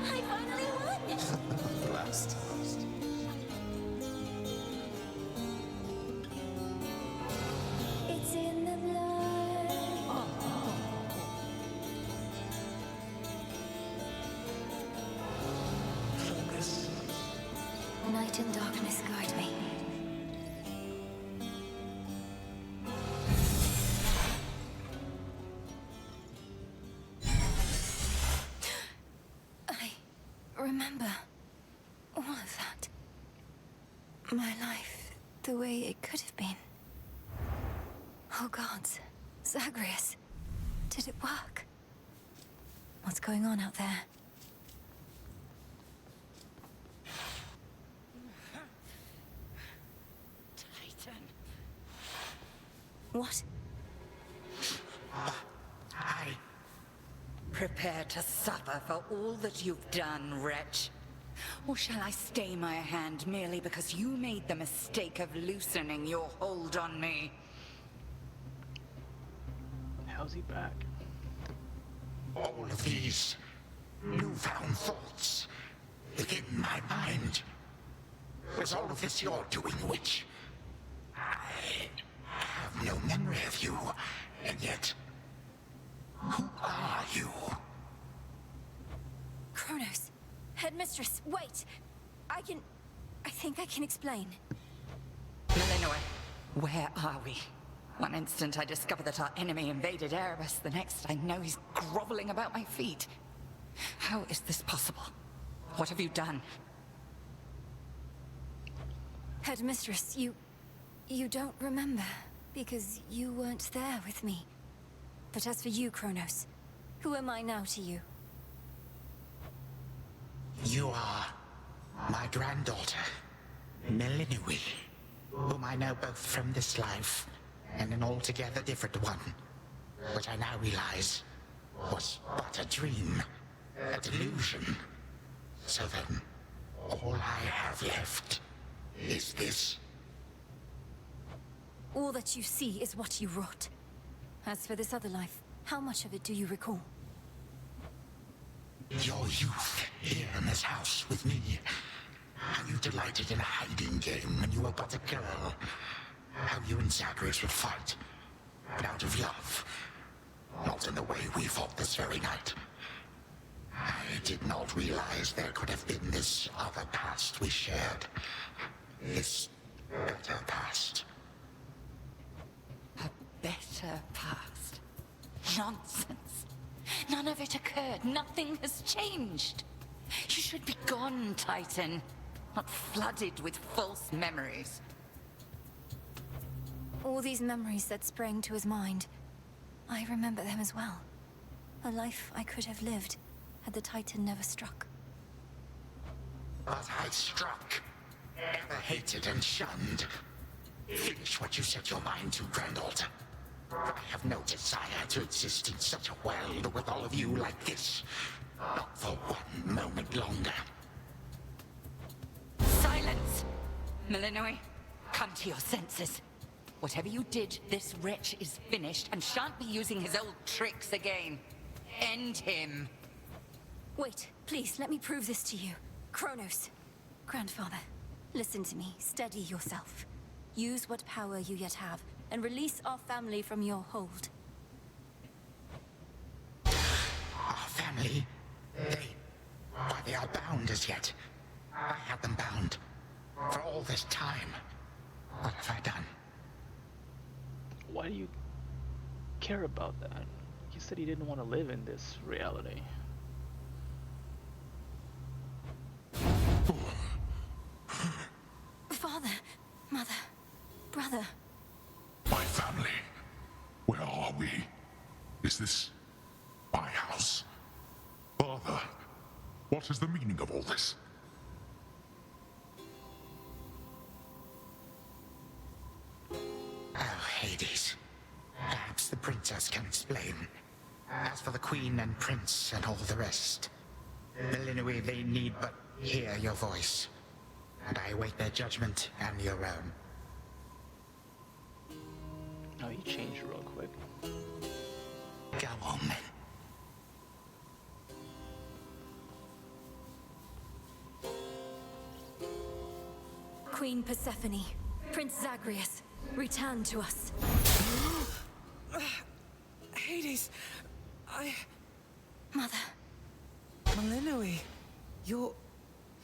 I finally won! Blast. It's in the blood. Night and darkness guide me. I remember all of that. My life, the way it could have been. Oh gods, Zagreus, did it work? What's going on out there? Titan. What? Prepare to suffer for all that you've done, wretch. Or shall I stay my hand merely because you made the mistake of loosening your hold on me? How's he back? All of these newfound thoughts within my mind. Was all of this your doing, witch? I have no memory of you, and yet... Who are you? Chronos. Headmistress, wait! I think I can explain. Millennium, where are we? One instant I discover that our enemy invaded Eris, the next I know he's groveling about my feet. How is this possible? What have you done? Headmistress, you don't remember, because you weren't there with me. But as for you, Chronos, who am I now to you? You are my granddaughter, Millennium, whom I know both from this life and an altogether different one, which I now realize was but a dream, a delusion. So then, all I have left is this. All that you see is what you wrought. As for this other life, how much of it do you recall? Your youth here in this house with me. How you delighted in a hiding game when you were but a girl. How you and Zagreus would fight, but out of love. Not in the way we fought this very night. I did not realize there could have been this other past we shared. This better past. A better past? Nonsense. None of it occurred. Nothing has changed. You should be gone, Titan. Not flooded with false memories. All these memories that sprang to his mind, I remember them as well. A life I could have lived had the Titan never struck. But I struck. Ever hated and shunned. Finish what you set your mind to, granddaughter. I have no desire to exist in such a world with all of you like this. Not for one moment longer. Silence! Malinois, come to your senses. Whatever you did, this wretch is finished and shan't be using his old tricks again. End him. Wait, please, let me prove this to you. Chronos. Grandfather, listen to me. Steady yourself. Use what power you yet have, and release our family from your hold. Our family? They are bound as yet. I had them bound. For all this time. What have I done? Why do you care about that? He said he didn't want to live in this reality. Father, mother, brother. My family. Where are we? Is this my house? Father, what is the meaning of all this? Oh, Hades. Perhaps the princess can explain. As for the queen and prince and all the rest, Malinois, they need but hear your voice. And I await their judgment and your own. Oh, he changed real quick. Go on, then. Queen Persephone, Prince Zagreus, return to us. Hades, Mother. Malinois, you're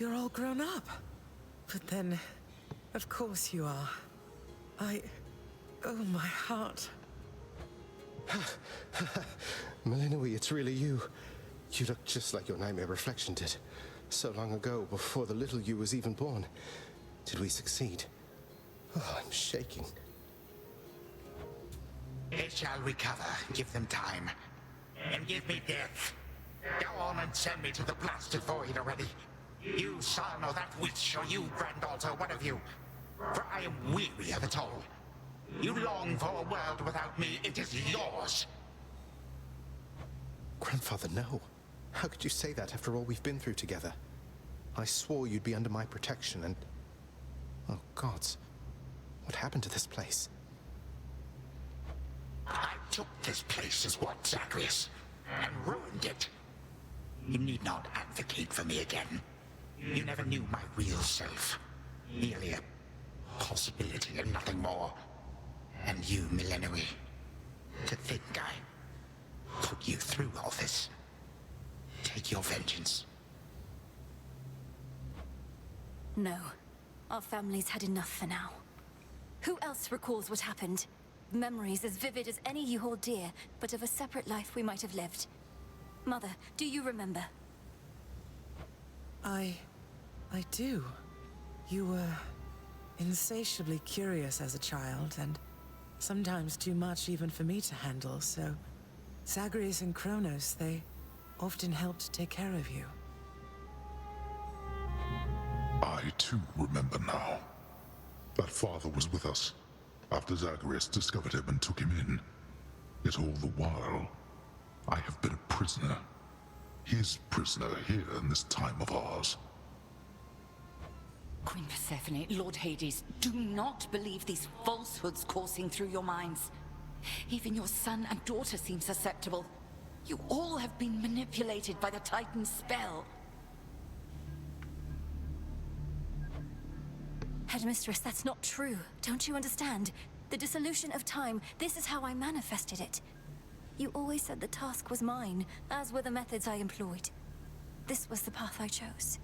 all grown up. But then, of course you are. Oh, my heart. Malinois, it's really you. You look just like your nightmare reflection did. So long ago, before the little you was even born. Did we succeed? Oh, I'm shaking. They shall recover. Give them time. And give me death. Go on and send me to the blasted void already. You son or that witch, or you granddaughter, one of you. For I am weary of it all. You long for a world without me. It is yours. Grandfather, no. How could you say that after all we've been through together? I swore you'd be under my protection and... Oh, gods. What happened to this place? I took this place as what, Zagreus? And ruined it. You need not advocate for me again. You never knew my real self. Merely a possibility and nothing more. And you, Malinois. To think I put you through all this. Take your vengeance. No. Our family's had enough for now. Who else recalls what happened? Memories as vivid as any you hold dear, but of a separate life we might have lived. Mother, do you remember? I do. You were insatiably curious as a child, and sometimes too much even for me to handle, so Zagreus and Chronos, they often helped take care of you. I too remember now. That father was with us after Zagreus discovered him and took him in. Yet all the while, I have been a prisoner. His prisoner here in this time of ours. Queen Persephone, Lord Hades, do not believe these falsehoods coursing through your minds. Even your son and daughter seem susceptible. You all have been manipulated by the Titan's spell. Headmistress, that's not true. Don't you understand? The dissolution of time, this is how I manifested it. You always said the task was mine, as were the methods I employed. This was the path I chose.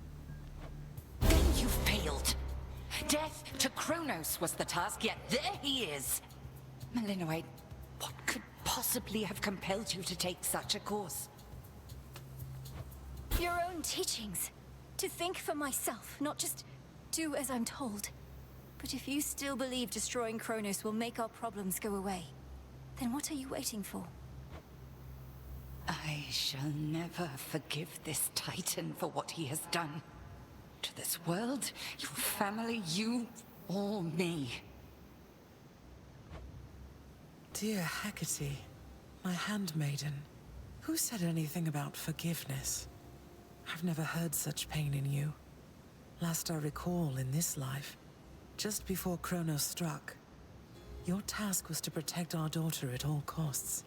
Then you failed. Death to Chronos was the task, yet there he is. Malinois, what could possibly have compelled you to take such a course? Your own teachings. To think for myself, not just do as I'm told. But if you still believe destroying Chronos will make our problems go away, then what are you waiting for? I shall never forgive this Titan for what he has done. To this world, your family, you, or me. Dear Hecate, my handmaiden, who said anything about forgiveness? I've never heard such pain in you. Last I recall in this life, just before Chronos struck, your task was to protect our daughter at all costs.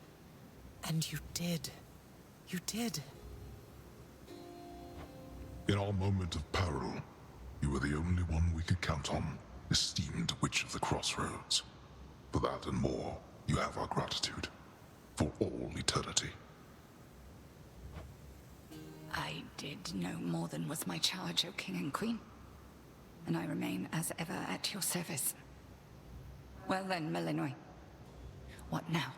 And you did. You did. In our moment of peril, you were the only one we could count on, esteemed Witch of the Crossroads. For that and more, you have our gratitude. For all eternity. I did no more than was my charge, O King and Queen. And I remain as ever at your service. Well then, Malinois. What now?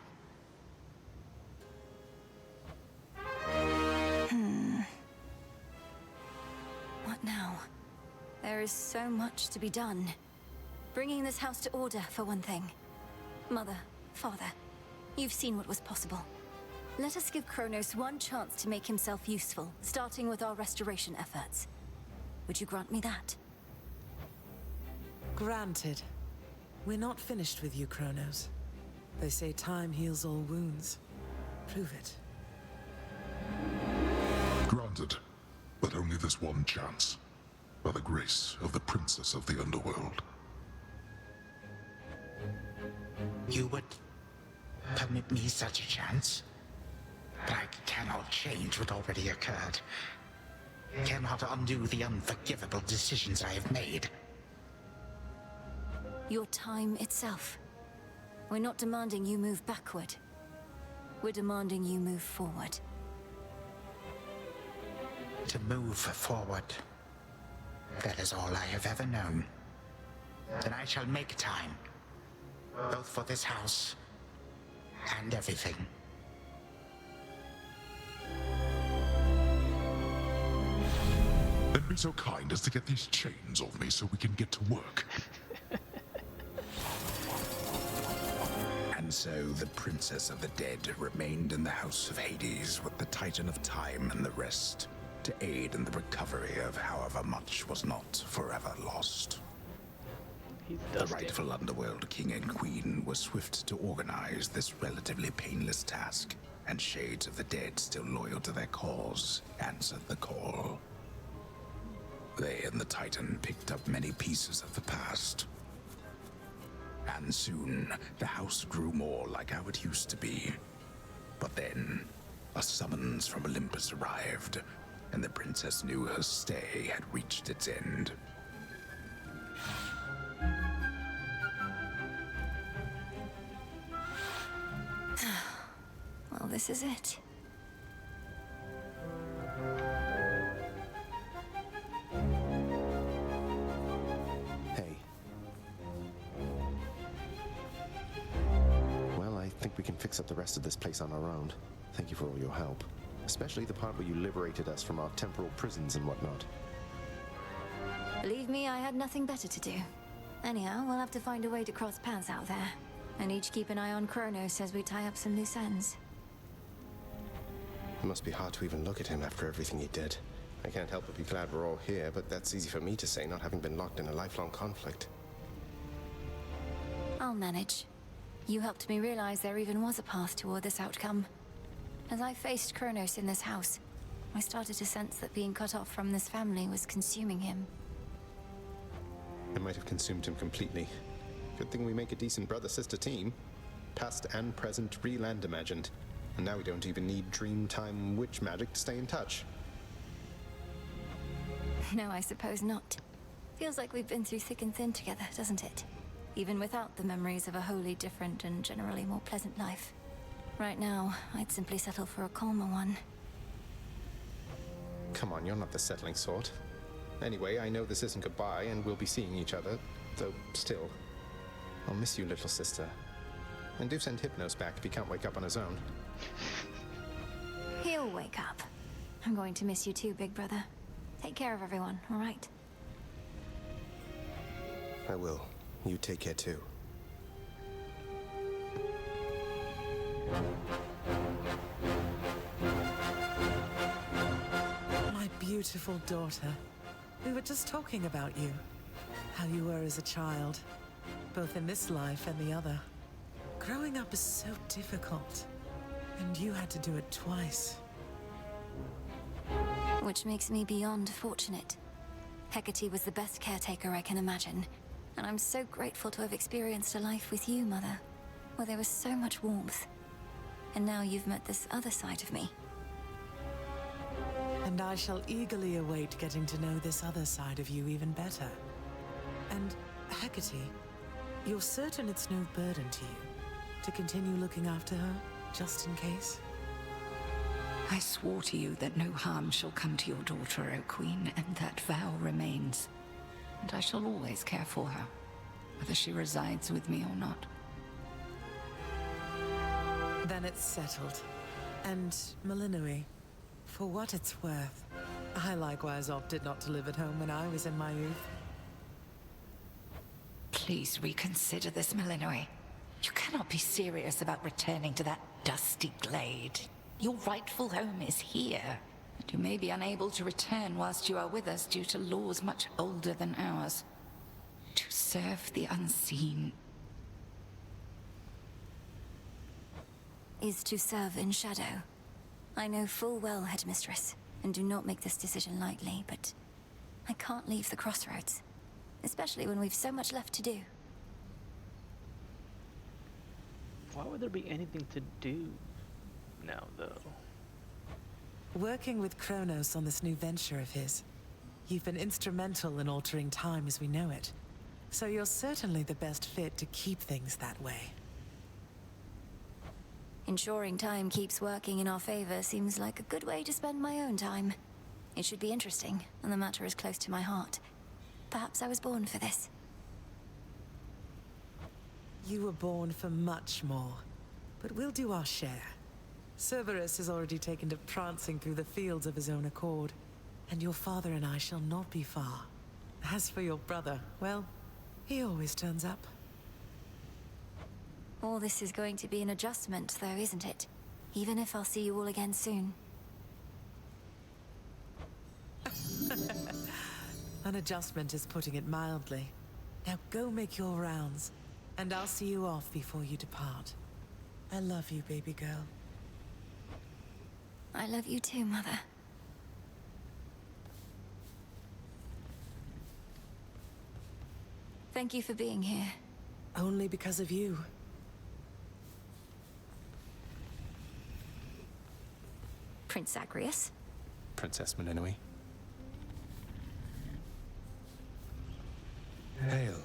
What now? There is so much to be done. Bringing this house to order, for one thing. Mother, father, you've seen what was possible. Let us give Chronos one chance to make himself useful, starting with our restoration efforts. Would you grant me that? Granted. We're not finished with you, Chronos. They say time heals all wounds. Prove it. Granted, but only this one chance. By the grace of the Princess of the Underworld. You would permit me such a chance? But I cannot change what already occurred. Cannot undo the unforgivable decisions I have made. Your time itself. We're not demanding you move backward. We're demanding you move forward. To move forward. That is all I have ever known. Then I shall make time. Both for this house and everything. Then be so kind as to get these chains off me so we can get to work. And so the Princess of the Dead remained in the House of Hades with the Titan of Time and the rest, to aid in the recovery of however much was not forever lost. The rightful Underworld King and Queen were swift to organize this relatively painless task, and shades of the dead still loyal to their cause answered the call. They and the Titan picked up many pieces of the past. And soon, the house grew more like how it used to be. But then, a summons from Olympus arrived, and the princess knew her stay had reached its end. Well, this is it. Hey. Well, I think we can fix up the rest of this place on our own. Thank you for all your help. Especially the part where you liberated us from our temporal prisons and whatnot. Believe me, I had nothing better to do. Anyhow, we'll have to find a way to cross paths out there. And each keep an eye on Chronos as we tie up some loose ends. It must be hard to even look at him after everything he did. I can't help but be glad we're all here, but that's easy for me to say, not having been locked in a lifelong conflict. I'll manage. You helped me realize there even was a path toward this outcome. As I faced Chronos in this house, I started to sense that being cut off from this family was consuming him. It might have consumed him completely. Good thing we make a decent brother-sister team. Past and present, real and imagined. And now we don't even need Dreamtime witch magic to stay in touch. No, I suppose not. Feels like we've been through thick and thin together, doesn't it? Even without the memories of a wholly different and generally more pleasant life. Right now, I'd simply settle for a calmer one. Come on, you're not the settling sort. Anyway, I know this isn't goodbye, and we'll be seeing each other, though still. I'll miss you, little sister. And do send Hypnos back if he can't wake up on his own. He'll wake up. I'm going to miss you too, big brother. Take care of everyone, all right? I will. You take care too. My beautiful daughter. We were just talking about you. How you were as a child, both in this life and the other. Growing up is so difficult, and you had to do it twice. Which makes me beyond fortunate. Hecate was the best caretaker I can imagine, and I'm so grateful to have experienced a life with you, Mother, where there was so much warmth. And now you've met this other side of me. And I shall eagerly await getting to know this other side of you even better. And, Hecate, you're certain it's no burden to you to continue looking after her, just in case? I swore to you that no harm shall come to your daughter, O Queen, and that vow remains. And I shall always care for her, whether she resides with me or not. Then it's settled. And, Malinois, for what it's worth, I likewise opted not to live at home when I was in my youth. Please reconsider this, Malinois. You cannot be serious about returning to that dusty glade. Your rightful home is here. And you may be unable to return whilst you are with us due to laws much older than ours. To serve the unseen is to serve in shadow. I know full well, Headmistress, and do not make this decision lightly, but I can't leave the crossroads, especially when we've so much left to do. Why would there be anything to do now, though? Working with Chronos on this new venture of his, you've been instrumental in altering time as we know it. So you're certainly the best fit to keep things that way. Ensuring time keeps working in our favor seems like a good way to spend my own time. It should be interesting, and the matter is close to my heart. Perhaps I was born for this. You were born for much more, but we'll do our share. Cerberus has already taken to prancing through the fields of his own accord, and your father and I shall not be far. As for your brother, well, he always turns up. All this is going to be an adjustment, though, isn't it? Even if I'll see you all again soon. An adjustment is putting it mildly. Now go make your rounds, and I'll see you off before you depart. I love you, baby girl. I love you too, Mother. Thank you for being here. Only because of you. Prince Zagreus? Princess Malinois. Hail.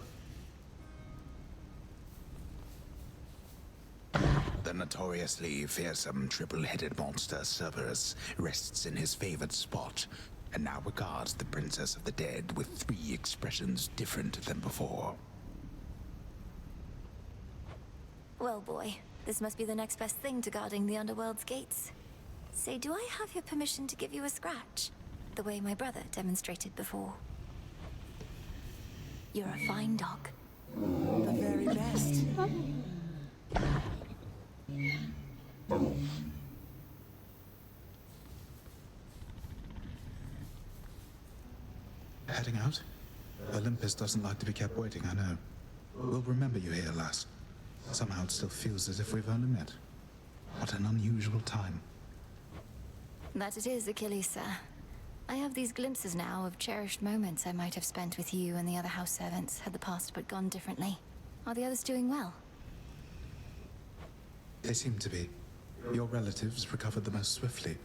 The notoriously fearsome triple-headed monster Cerberus rests in his favored spot, and now regards the Princess of the Dead with 3 expressions different than before. Well, boy, this must be the next best thing to guarding the Underworld's gates. Say, do I have your permission to give you a scratch? The way my brother demonstrated before. You're a fine dog. The very best. Heading out? Olympus doesn't like to be kept waiting, I know. We'll remember you here, lass. Somehow it still feels as if we've only met. What an unusual time. That it is, Achilles, sir. I have these glimpses now of cherished moments I might have spent with you and the other house servants had the past but gone differently. Are the others doing well? They seem to be. Your relatives recovered the most swiftly,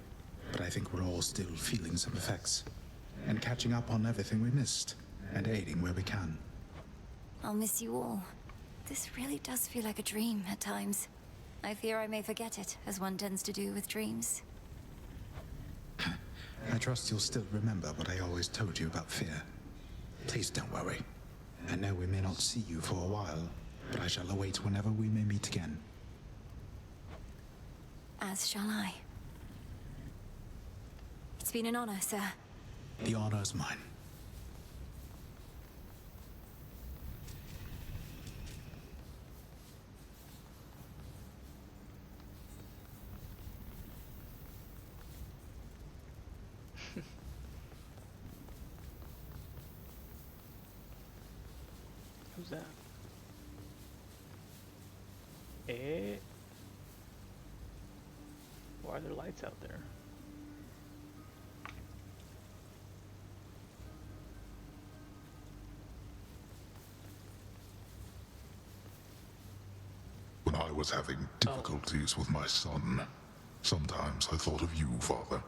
but I think we're all still feeling some effects. And catching up on everything we missed, and aiding where we can. I'll miss you all. This really does feel like a dream at times. I fear I may forget it, as one tends to do with dreams. I trust you'll still remember what I always told you about fear. Please don't worry. I know we may not see you for a while, but I shall await whenever we may meet again. As shall I. It's been an honor, sir. The honor's mine. Who's that? Eh? Why are there lights out there? When I was having difficulties with my son, sometimes I thought of you, Father.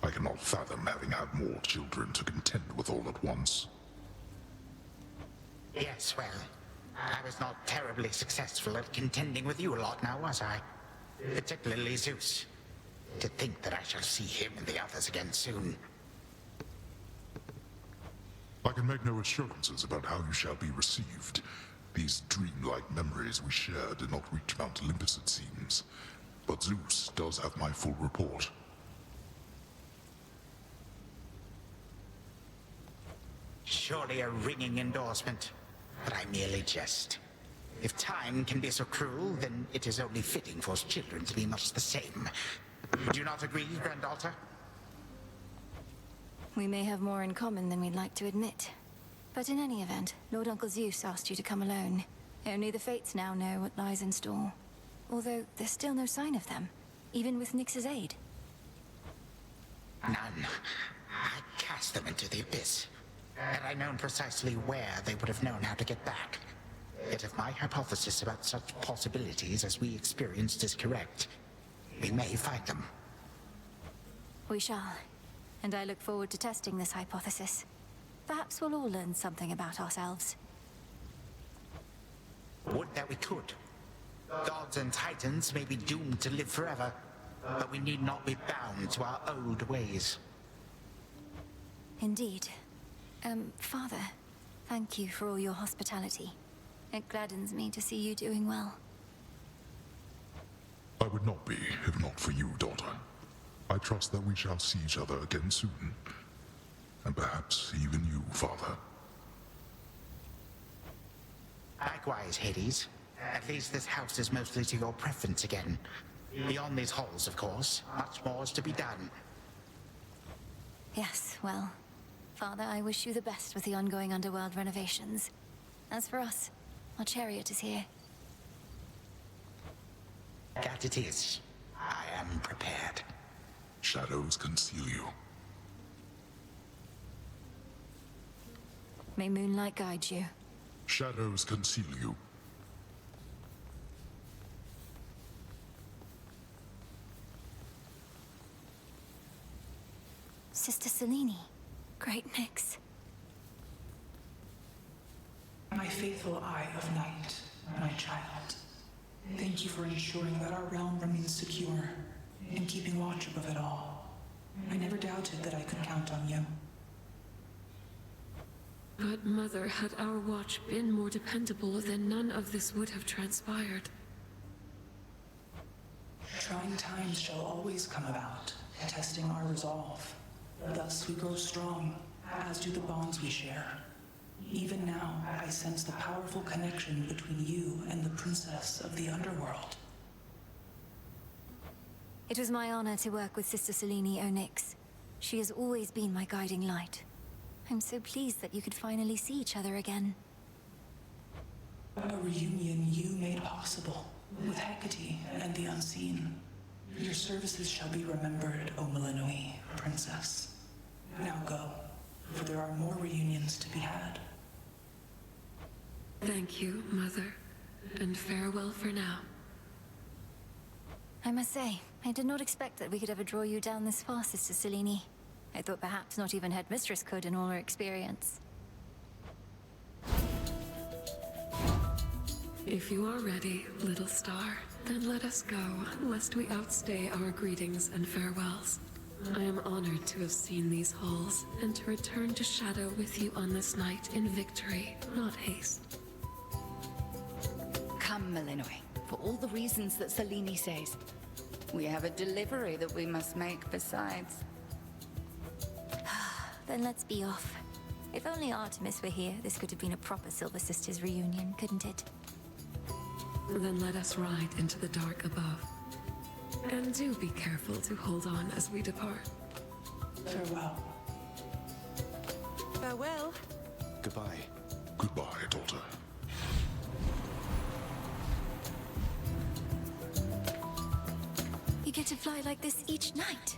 I cannot fathom having had more children to contend with all at once. Yes, well, I was not terribly successful at contending with you a lot now, was I? Particularly Zeus. To think that I shall see him and the others again soon. I can make no assurances about how you shall be received. These dreamlike memories we share did not reach Mount Olympus, it seems. But Zeus does have my full report. Surely a ringing endorsement, but I merely jest. If time can be so cruel, then it is only fitting for children to be much the same. Do you not agree, granddaughter? We may have more in common than we'd like to admit. But in any event, Lord Uncle Zeus asked you to come alone. Only the Fates now know what lies in store. Although there's still no sign of them, even with Nyx's aid. None. I cast them into the abyss. Had I known precisely where, they would have known how to get back. Yet if my hypothesis about such possibilities as we experienced is correct, we may find them. We shall. And I look forward to testing this hypothesis. Perhaps we'll all learn something about ourselves. Would that we could. Gods and titans may be doomed to live forever, but we need not be bound to our old ways. Indeed. Father, thank you for all your hospitality. It gladdens me to see you doing well. I would not be, if not for you, daughter. I trust that we shall see each other again soon. And perhaps even you, Father. Likewise, Hades. At least this house is mostly to your preference again. Beyond these halls, of course, much more is to be done. Yes, well, Father, I wish you the best with the ongoing underworld renovations. As for us, our chariot is here. That it is. I am prepared. Shadows conceal you. May moonlight guide you. Shadows conceal you. Sister Selene. Great Nyx. My faithful eye of night, my child. Thank you for ensuring that our realm remains secure and keeping watch above it all. I never doubted that I could count on you. But Mother, had our watch been more dependable, then none of this would have transpired. Trying times shall always come about, testing our resolve. Thus we grow strong, as do the bonds we share. Even now, I sense the powerful connection between you and the princess of the underworld. It was my honor to work with Sister Selene Onyx. She has always been my guiding light. I'm so pleased that you could finally see each other again. A reunion you made possible, with Hecate and the unseen. Your services shall be remembered, O Melanoi, princess. Now go, for there are more reunions to be had. Thank you, Mother, and farewell for now. I must say, I did not expect that we could ever draw you down this far, Sister Selene. I thought perhaps not even Headmistress could in all her experience. If you are ready, little star, then let us go, lest we outstay our greetings and farewells. I am honored to have seen these halls, and to return to Shadow with you on this night in victory, not haste. Come, Melanoi, for all the reasons that Selene says. We have a delivery that we must make besides. Then let's be off. If only Artemis were here, this could have been a proper Silver Sisters reunion, couldn't it? Then let us ride into the dark above. And do be careful to hold on as we depart. Farewell. Farewell. Goodbye. Goodbye, daughter. get to fly like this each night?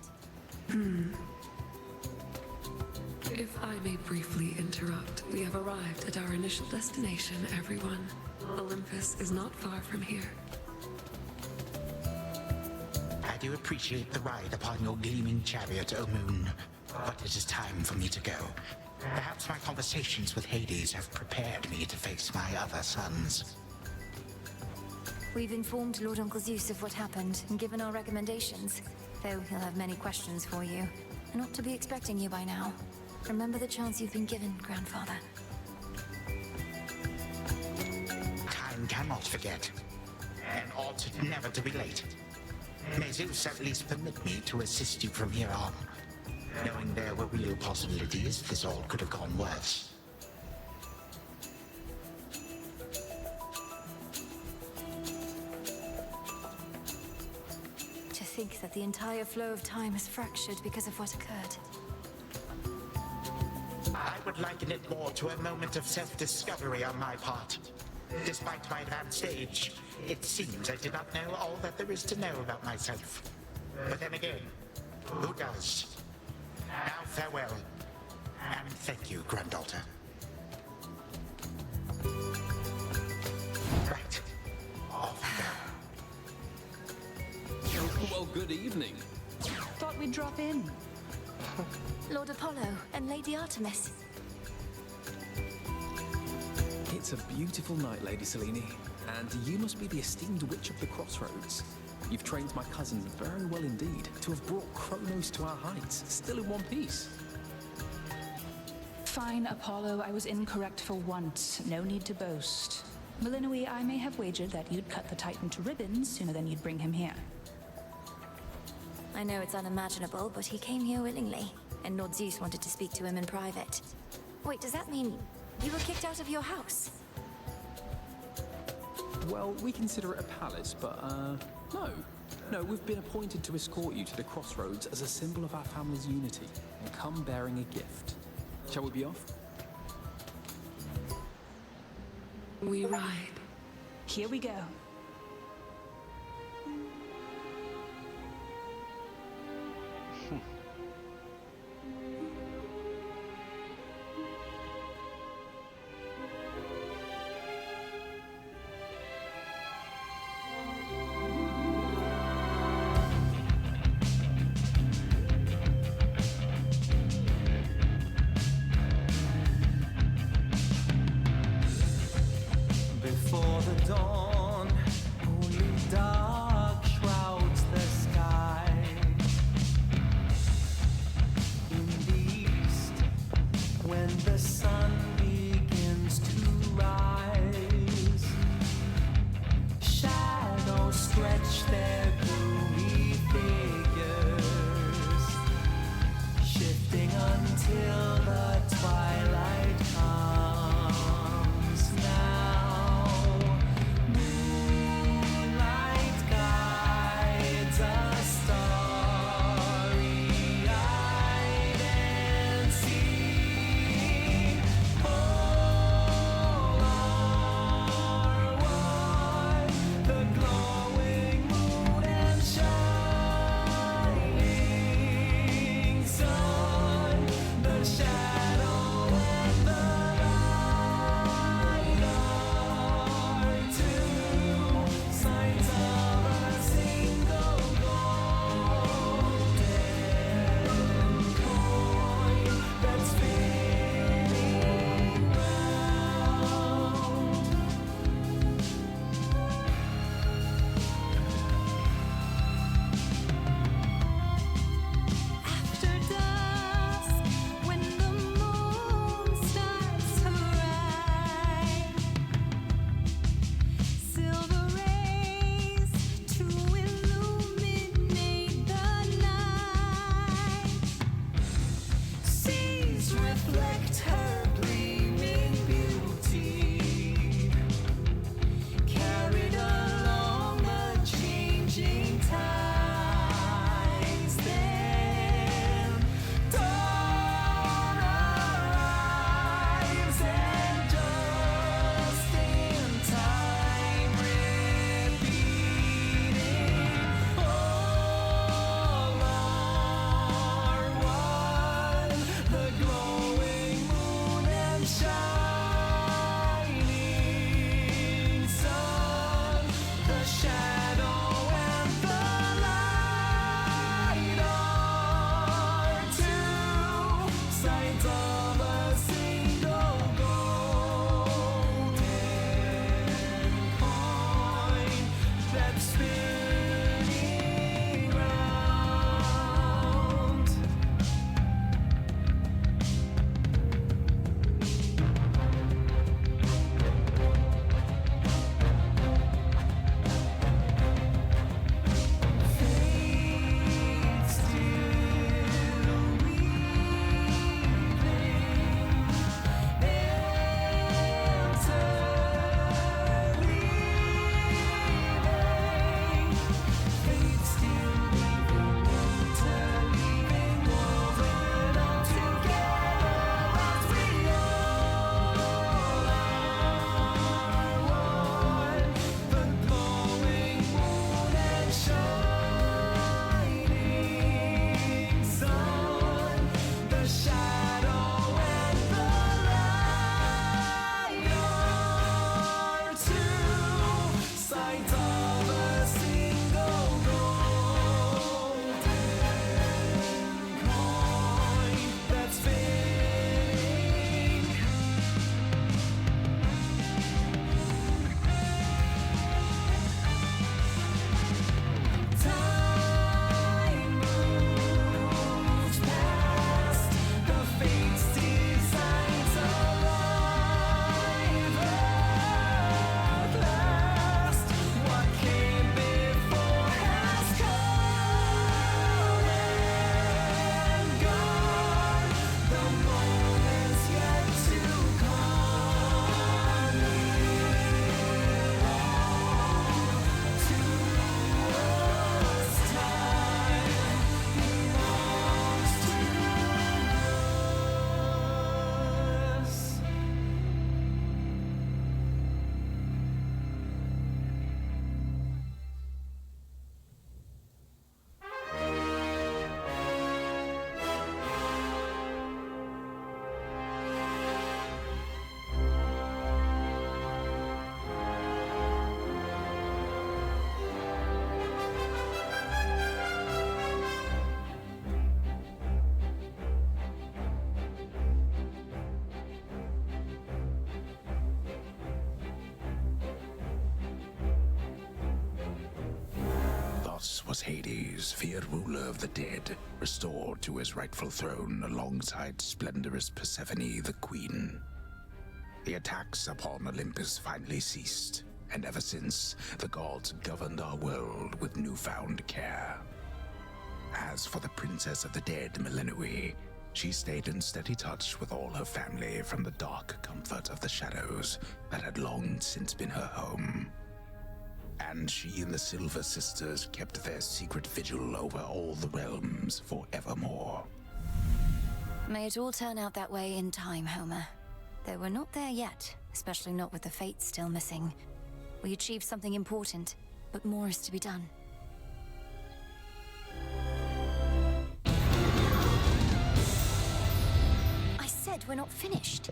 If I may briefly interrupt, we have arrived at our initial destination, everyone. Olympus is not far from here. I do appreciate the ride upon your gleaming chariot, O Moon, but it is time for me to go. Perhaps my conversations with Hades have prepared me to face my other sons. We've informed Lord Uncle Zeus of what happened and given our recommendations, though he'll have many questions for you. And ought to be expecting you by now. Remember the chance you've been given, Grandfather. Time cannot forget, and ought never to be late. May Zeus at least permit me to assist you from here on, knowing there were real possibilities this all could have gone worse. To think that the entire flow of time is fractured because of what occurred. I would liken it more to a moment of self-discovery on my part. Despite my advanced age, it seems I did not know all that there is to know about myself. But then again, who does? Now farewell, and thank you, granddaughter. Right. Off we go. Well, good evening. Thought we'd drop in. Lord Apollo and Lady Artemis. It's a beautiful night, Lady Selene, and you must be the esteemed witch of the crossroads. You've trained my cousins very well indeed to have brought Chronos to our heights, still in one piece. Fine, Apollo, I was incorrect for once. No need to boast. Melinoi, I may have wagered that you'd cut the Titan to ribbons sooner than you'd bring him here. I know it's unimaginable, but he came here willingly, and Lord Zeus wanted to speak to him in private. Wait, does that mean you were kicked out of your house? Well, we consider it a palace, but, no. No, we've been appointed to escort you to the crossroads as a symbol of our family's unity, and come bearing a gift. Shall we be off? We ride. Here we go. Before the dawn, only dark shrouds the sky. In the east, when the sun begins to rise, shadows stretch their gloomy figures, shifting until the twilight comes now. Moonlight guides us starry-eyed and see This was Hades, feared ruler of the dead, restored to his rightful throne alongside splendorous Persephone, the queen. The attacks upon Olympus finally ceased, and ever since, the gods governed our world with newfound care. As for the princess of the dead, Melinoe, she stayed in steady touch with all her family from the dark comfort of the shadows that had long since been her home. And she and the Silver Sisters kept their secret vigil over all the realms forevermore. May it all turn out that way in time, Homer. Though we're not there yet, especially not with the fates still missing. We achieved something important, but more is to be done. I said we're not finished.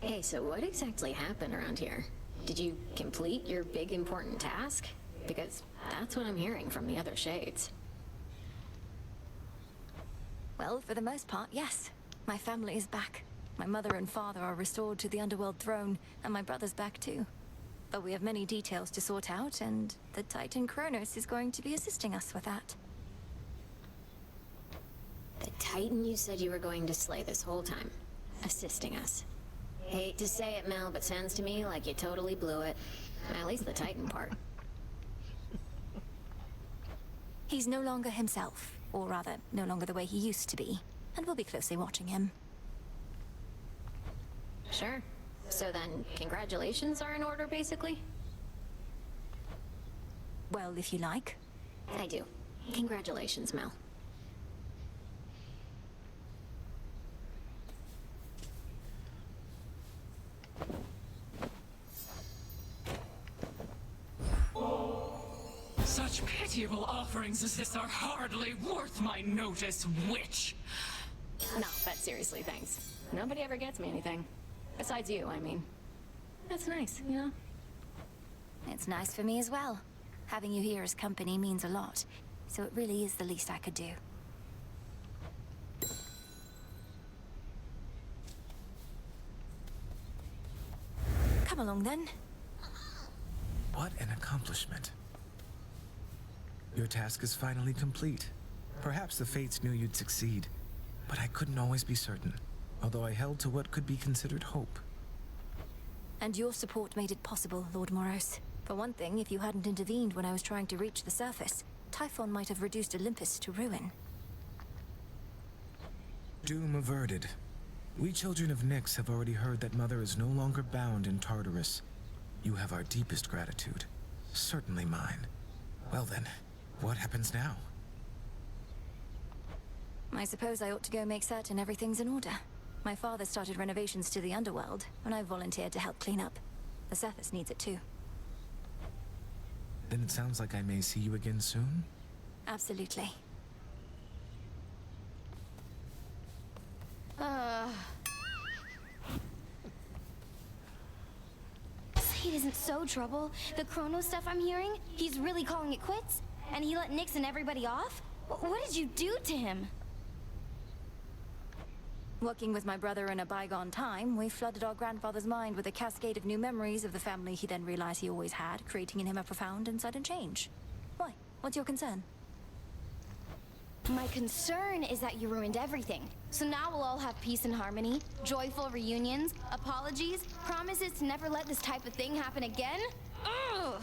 Hey, so what exactly happened around here? Did you complete your big important task? Because that's what I'm hearing from the other shades. Well, for the most part, yes. My family is back. My mother and father are restored to the underworld throne, and my brother's back too. But we have many details to sort out, and the Titan Chronos is going to be assisting us with that. The Titan you said you were going to slay this whole time, assisting us. Hate to say it, Mel, but sounds to me like you totally blew it. At least the Titan part. He's no longer himself, or rather, no longer the way he used to be, and we'll be closely watching him. Sure. So then, congratulations are in order, basically? Well, if you like. I do. Congratulations, Mel. Such pitiable offerings as this are hardly worth my notice, witch! No, but seriously, thanks. Nobody ever gets me anything. Besides you, I mean. That's nice, you know? It's nice for me as well. Having you here as company means a lot, so it really is the least I could do. Come along then. What an accomplishment. Your task is finally complete. Perhaps the fates knew you'd succeed, but I couldn't always be certain, although I held to what could be considered hope. And your support made it possible, Lord Moros. For one thing, if you hadn't intervened when I was trying to reach the surface, Typhon might have reduced Olympus to ruin. Doom averted. We children of Nyx have already heard that Mother is no longer bound in Tartarus. You have our deepest gratitude. Certainly mine. Well then, what happens now? I suppose I ought to go make certain everything's in order. My father started renovations to the underworld, and I volunteered to help clean up. The surface needs it too. Then it sounds like I may see you again soon? Absolutely. Slade isn't so trouble. The chronos stuff I'm hearing, he's really calling it quits? And he let Nyx and everybody off? What did you do to him? Working with my brother in a bygone time, we flooded our grandfather's mind with a cascade of new memories of the family he then realized he always had, creating in him a profound and sudden change. Why? What's your concern? My concern is that you ruined everything. So now we'll all have peace and harmony, joyful reunions, apologies, promises to never let this type of thing happen again? Ugh!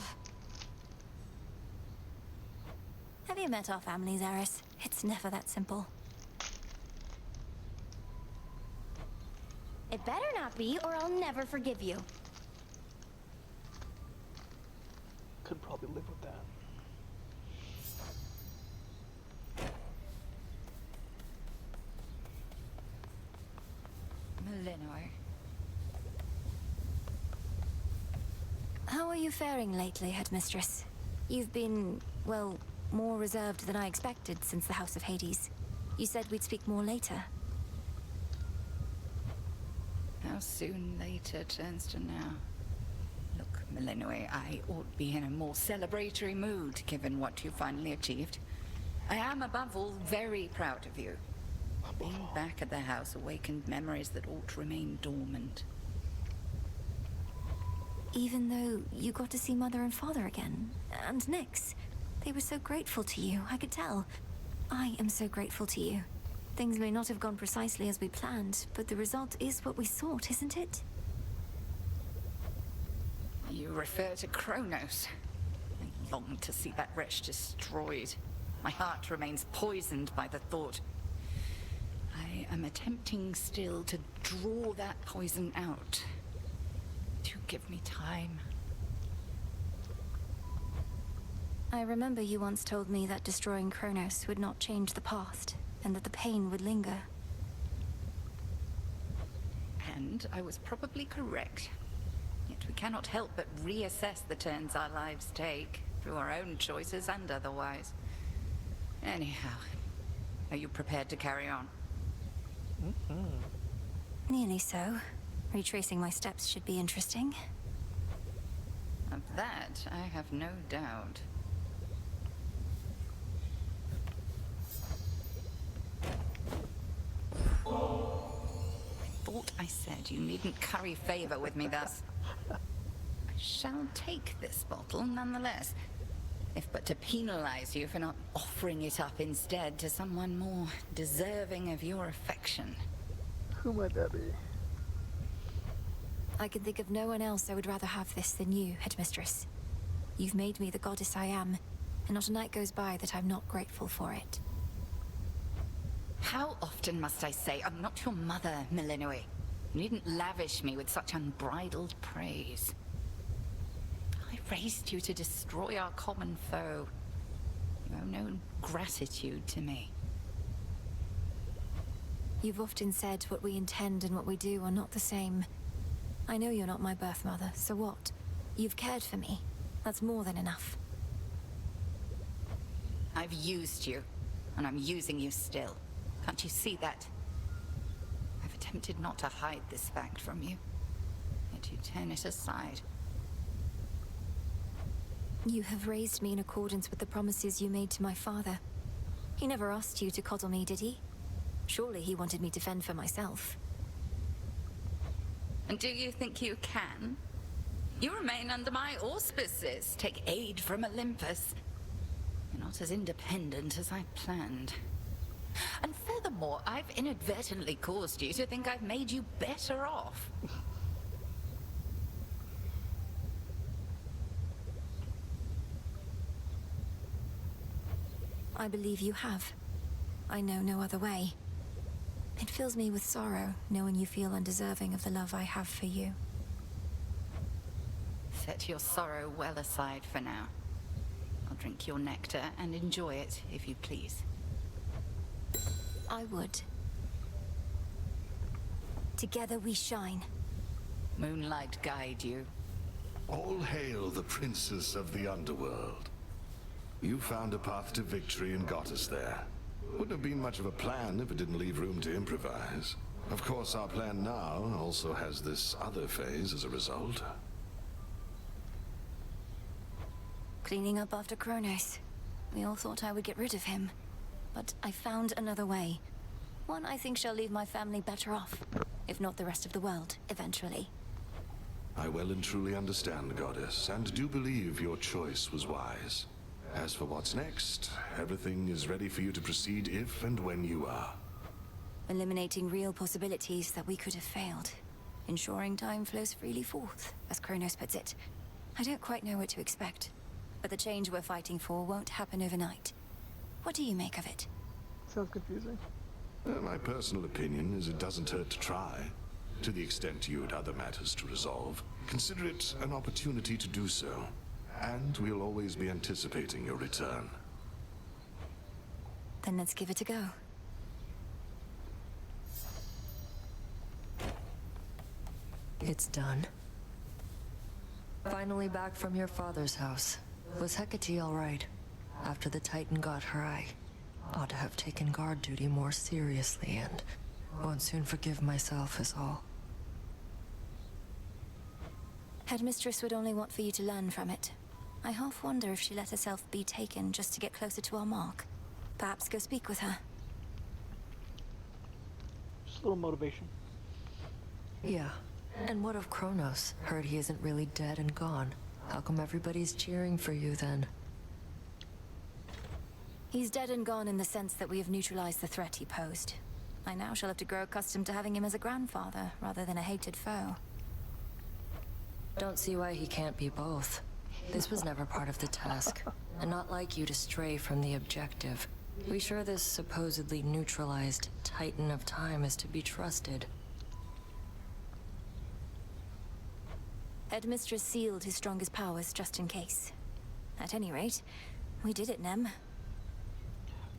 Have you met our families, Eris? It's never that simple. It better not be, or I'll never forgive you. Could probably live with that. Melinoe. How are you faring lately, Headmistress? You've been, well, more reserved than I expected since the House of Hades. You said we'd speak more later. How soon later turns to now. Look, Melinoi, I ought be in a more celebratory mood, given what you finally achieved. I am, above all, very proud of you. Being back at the house awakened memories that ought to remain dormant. Even though you got to see Mother and Father again, and Nyx, they were so grateful to you, I could tell. I am so grateful to you. Things may not have gone precisely as we planned, but the result is what we sought, isn't it? You refer to Chronos. I long to see that wretch destroyed. My heart remains poisoned by the thought. I am attempting still to draw that poison out. Do give me time. I remember you once told me that destroying Chronos would not change the past, and that the pain would linger. And I was probably correct. Yet we cannot help but reassess the turns our lives take, through our own choices and otherwise. Anyhow, are you prepared to carry on? Nearly so. Retracing my steps should be interesting. Of that, I have no doubt. I thought I said you needn't curry favor with me thus. I shall take this bottle nonetheless, if but to penalize you for not offering it up instead to someone more deserving of your affection. Who might that be? I can think of no one else I would rather have this than you, Headmistress. You've made me the goddess I am, and not a night goes by that I'm not grateful for it. How often must I say I'm not your mother, Melinoi? You needn't lavish me with such unbridled praise. I raised you to destroy our common foe. You owe no gratitude to me. You've often said what we intend and what we do are not the same. I know you're not my birth mother, so what? You've cared for me. That's more than enough. I've used you, and I'm using you still. Can't you see that? I've attempted not to hide this fact from you, yet you turn it aside. You have raised me in accordance with the promises you made to my father. He never asked you to coddle me, did he? Surely he wanted me to fend for myself. And do you think you can? You remain under my auspices, take aid from Olympus. You're not as independent as I planned. And furthermore, I've inadvertently caused you to think I've made you better off. I believe you have. I know no other way. It fills me with sorrow, knowing you feel undeserving of the love I have for you. Set your sorrow well aside for now. I'll drink your nectar and enjoy it, if you please. I would. Together we shine. Moonlight guide you. All hail the princess of the underworld. You found a path to victory and got us there. Wouldn't have been much of a plan if it didn't leave room to improvise. Of course, our plan now also has this other phase as a result. Cleaning up after Chronos. We all thought I would get rid of him. But I found another way. One I think shall leave my family better off. If not the rest of the world, eventually. I well and truly understand, Goddess, and do believe your choice was wise. As for what's next, everything is ready for you to proceed if and when you are. Eliminating real possibilities that we could have failed. Ensuring time flows freely forth, as Chronos puts it. I don't quite know what to expect, but the change we're fighting for won't happen overnight. What do you make of it? Sounds confusing. My personal opinion is it doesn't hurt to try. To the extent you had other matters to resolve, consider it an opportunity to do so. And we'll always be anticipating your return. Then let's give it a go. It's done. Finally back from your father's house. Was Hecate all right? After the Titan got her, I ought to have taken guard duty more seriously and won't soon forgive myself is all. Headmistress would only want for you to learn from it. I half wonder if she let herself be taken just to get closer to our mark. Perhaps go speak with her. Just a little motivation. Yeah. And what of Chronos? Heard he isn't really dead and gone. How come everybody's cheering for you then? He's dead and gone in the sense that we have neutralized the threat he posed. I now shall have to grow accustomed to having him as a grandfather, rather than a hated foe. Don't see why he can't be both. This was never part of the task, and not like you to stray from the objective. We sure this supposedly neutralized Titan of Time is to be trusted? Headmistress sealed his strongest powers just in case. At any rate, we did it, Nem.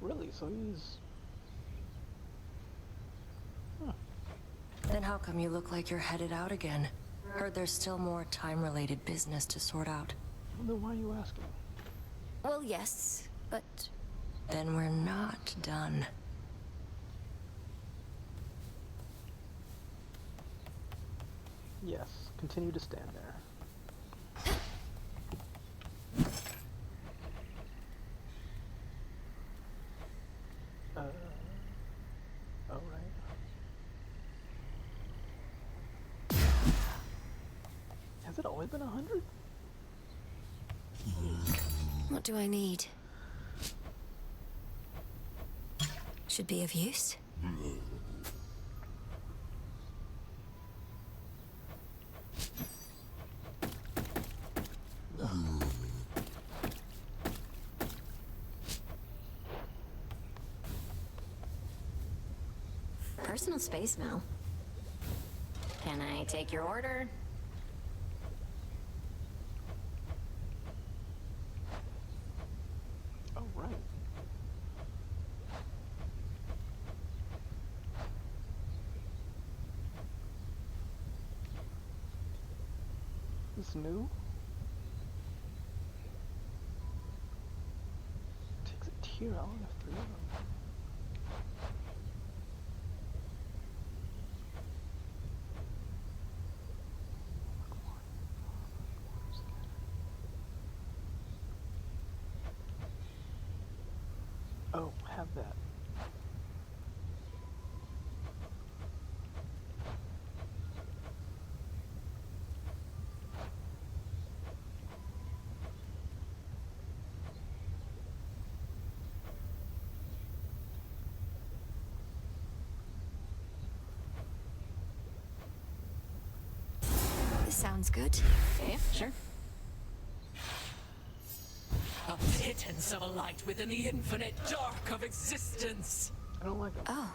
Really? So he's... Huh. Then how come you look like you're headed out again? Heard there's still more time-related business to sort out. Well, then why are you asking? Well, yes, but... Then we're not done. Yes, continue to stand there. Alright. Has it always been 100? What do I need? Should be of use. Personal space, Mel. Can I take your order? Oh, right. This new? Takes a tier. I only have 3 of them. Oh, have that. This sounds good. Okay, sure. A pittance of a light within the infinite dark of existence. I don't like them. Oh.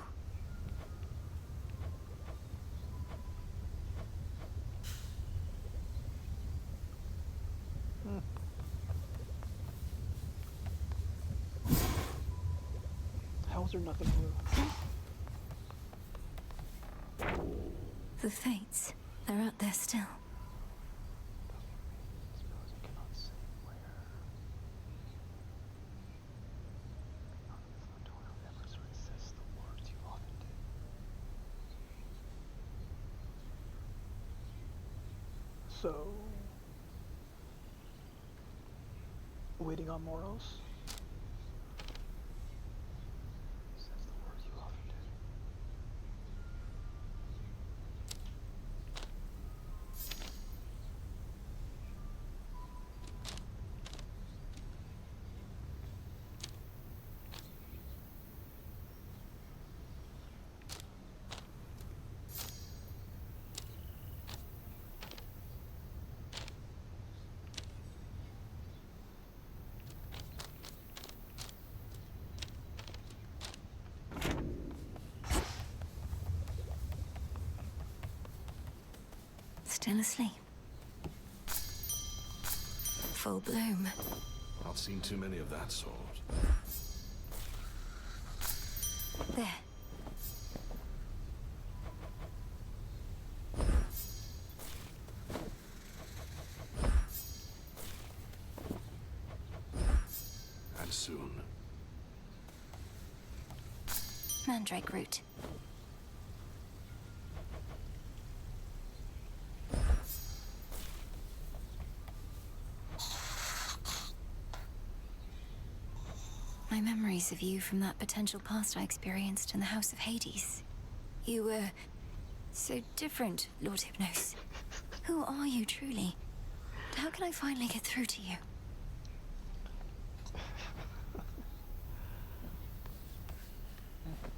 How is there nothing new? The Fates. They're out there still. So, waiting on moros. Says the words you often did. Still asleep. Full bloom. Not seen too many of that sort. There. And soon. Mandrake root. memories of you from that potential past I experienced in the House of Hades. You were so different, Lord Hypnos. Who are you truly? And how can I finally get through to you?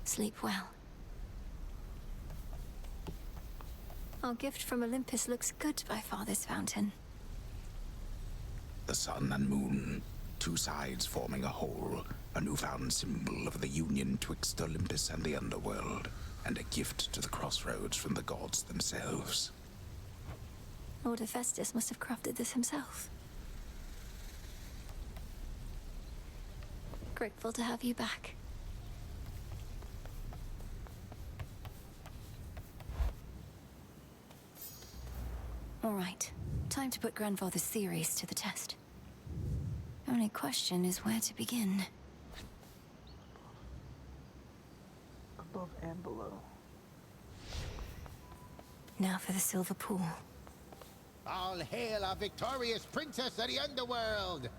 Sleep well. Our gift from Olympus looks good by Father's fountain. The sun and moon, two sides forming a whole, a newfound symbol of the union twixt Olympus and the underworld, and a gift to the crossroads from the gods themselves. Lord Hephaestus must have crafted this himself. Grateful to have you back. All right, time to put Grandfather's theories to the test. Only question is where to begin. Above and below. Now for the silver pool. All hail our victorious princess of the underworld!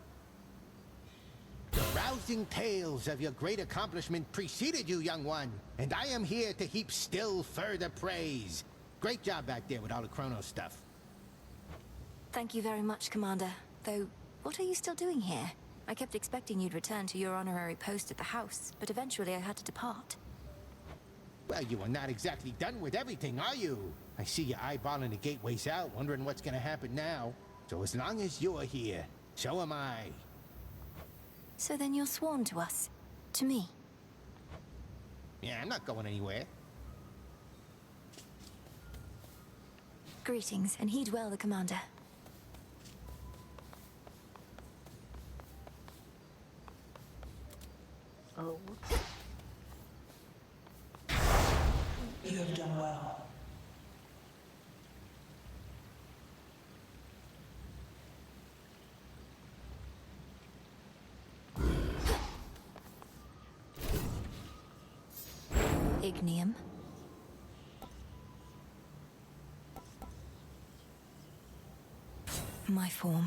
The rousing tales of your great accomplishment preceded you, young one, and I am here to heap still further praise. Great job back there with all the chronos stuff. Thank you very much, Commander. Though, what are you still doing here? I kept expecting you'd return to your honorary post at the house, but eventually I had to depart. Well, you are not exactly done with everything, are you? I see you eyeballing the gateways out, wondering what's gonna happen now. So as long as you're here, so am I. So then you're sworn to us. To me. Yeah, I'm not going anywhere. Greetings, and heed well the Commander. Oh, whoops. You have done well. Ignium. My form.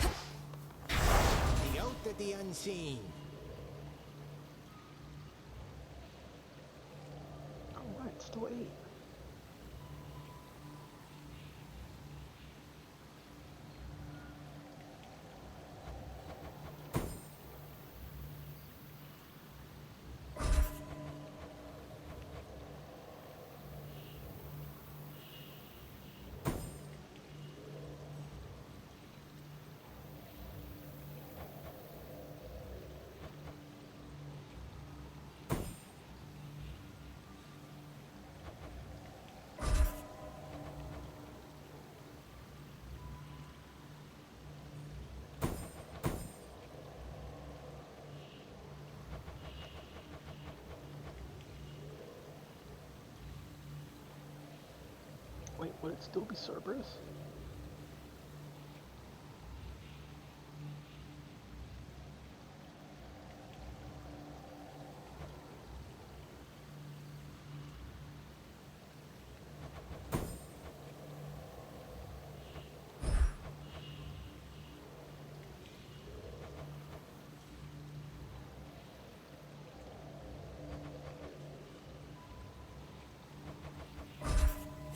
The oath of the unseen. Alright, still 8. Wait, would it still be Cerberus?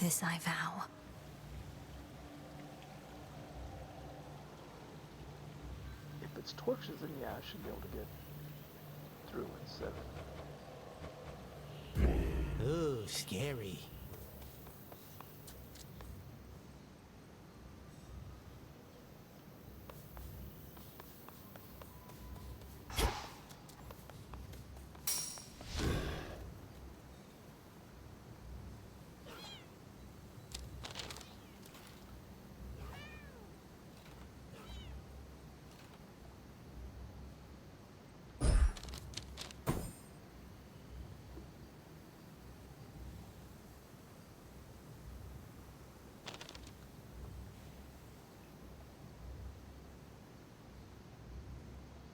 This I vow. If it's torches, then yeah, I should be able to get through in 7. Ooh, scary.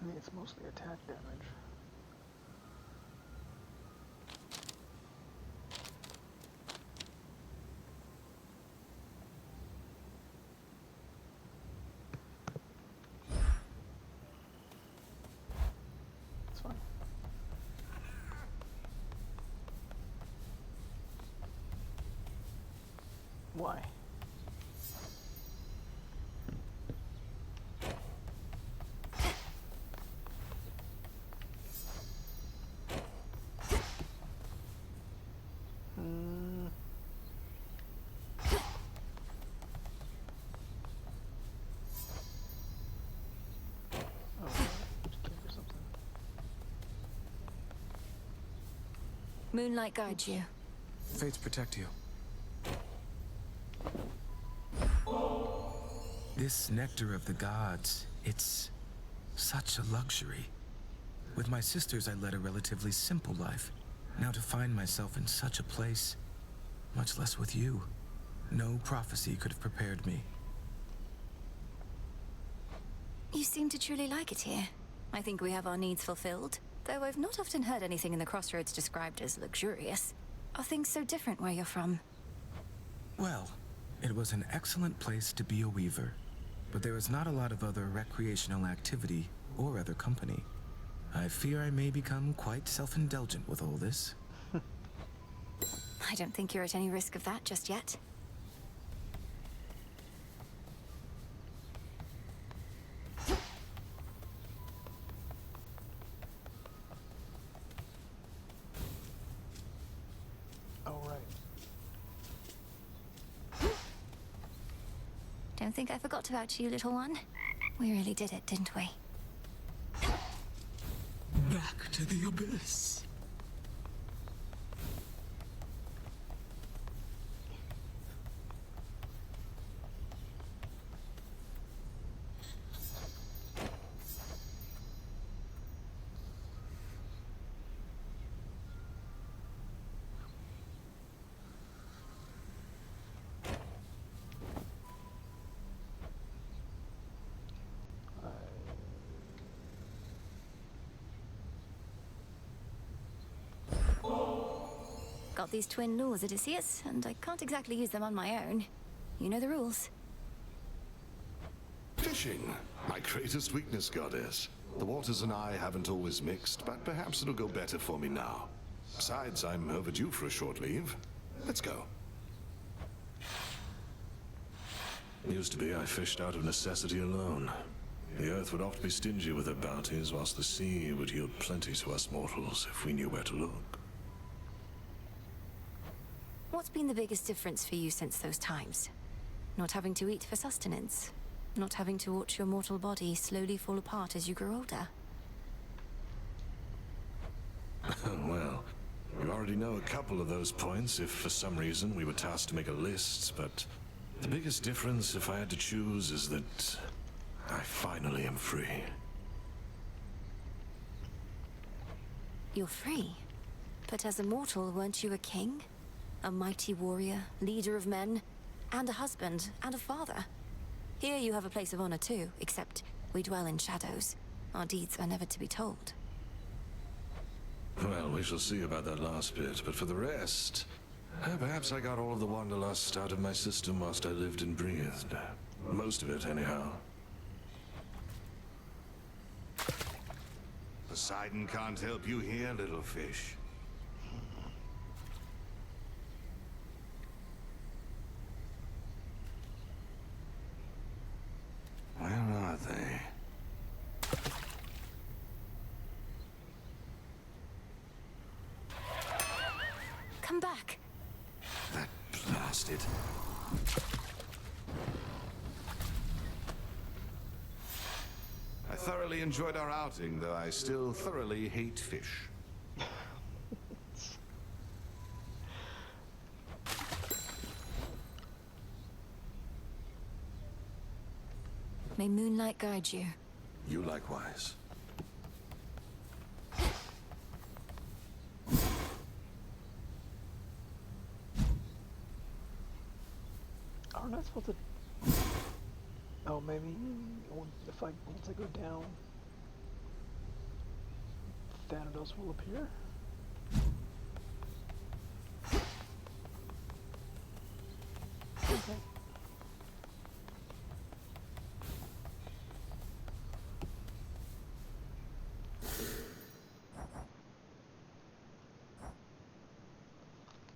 I mean, it's mostly attack damage. Why? Moonlight guides you. Fates protect you. This nectar of the gods, it's such a luxury. With my sisters, I led a relatively simple life. Now to find myself in such a place, much less with you, no prophecy could have prepared me. You seem to truly like it here. I think we have our needs fulfilled. Though I've not often heard anything in the Crossroads described as luxurious. Are things so different where you're from? Well, it was an excellent place to be a weaver, but there is not a lot of other recreational activity or other company. I fear I may become quite self-indulgent with all this. I don't think you're at any risk of that just yet. Don't think I forgot about you, little one. We really did it, didn't we? Back to the abyss. Got these twin lures, Odysseus, and I can't exactly use them on my own. You know the rules. Fishing, my greatest weakness, goddess. The waters and I haven't always mixed, but perhaps it'll go better for me now. Besides, I'm overdue for a short leave. Let's go. Used to be I fished out of necessity alone. The earth would oft be stingy with her bounties, whilst the sea would yield plenty to us mortals if we knew where to look. What's been the biggest difference for you since those times? Not having to eat for sustenance? Not having to watch your mortal body slowly fall apart as you grow older? Well, you already know a couple of those points if for some reason we were tasked to make a list, but the biggest difference, if I had to choose, is that I finally am free. You're free? But as a mortal, weren't you a king? A mighty warrior, leader of men, and a husband, and a father. Here you have a place of honor too, except we dwell in shadows. Our deeds are never to be told. Well, we shall see about that last bit, but for the rest, perhaps I got all of the wanderlust out of my system whilst I lived and breathed. Most of it, anyhow. Poseidon can't help you here, little fish. Where are they? Come back. That blasted. I thoroughly enjoyed our outing, though I still thoroughly hate fish. May moonlight guide you. You likewise. Aren't I supposed to... Oh, maybe if once I go down, Thanatos will appear?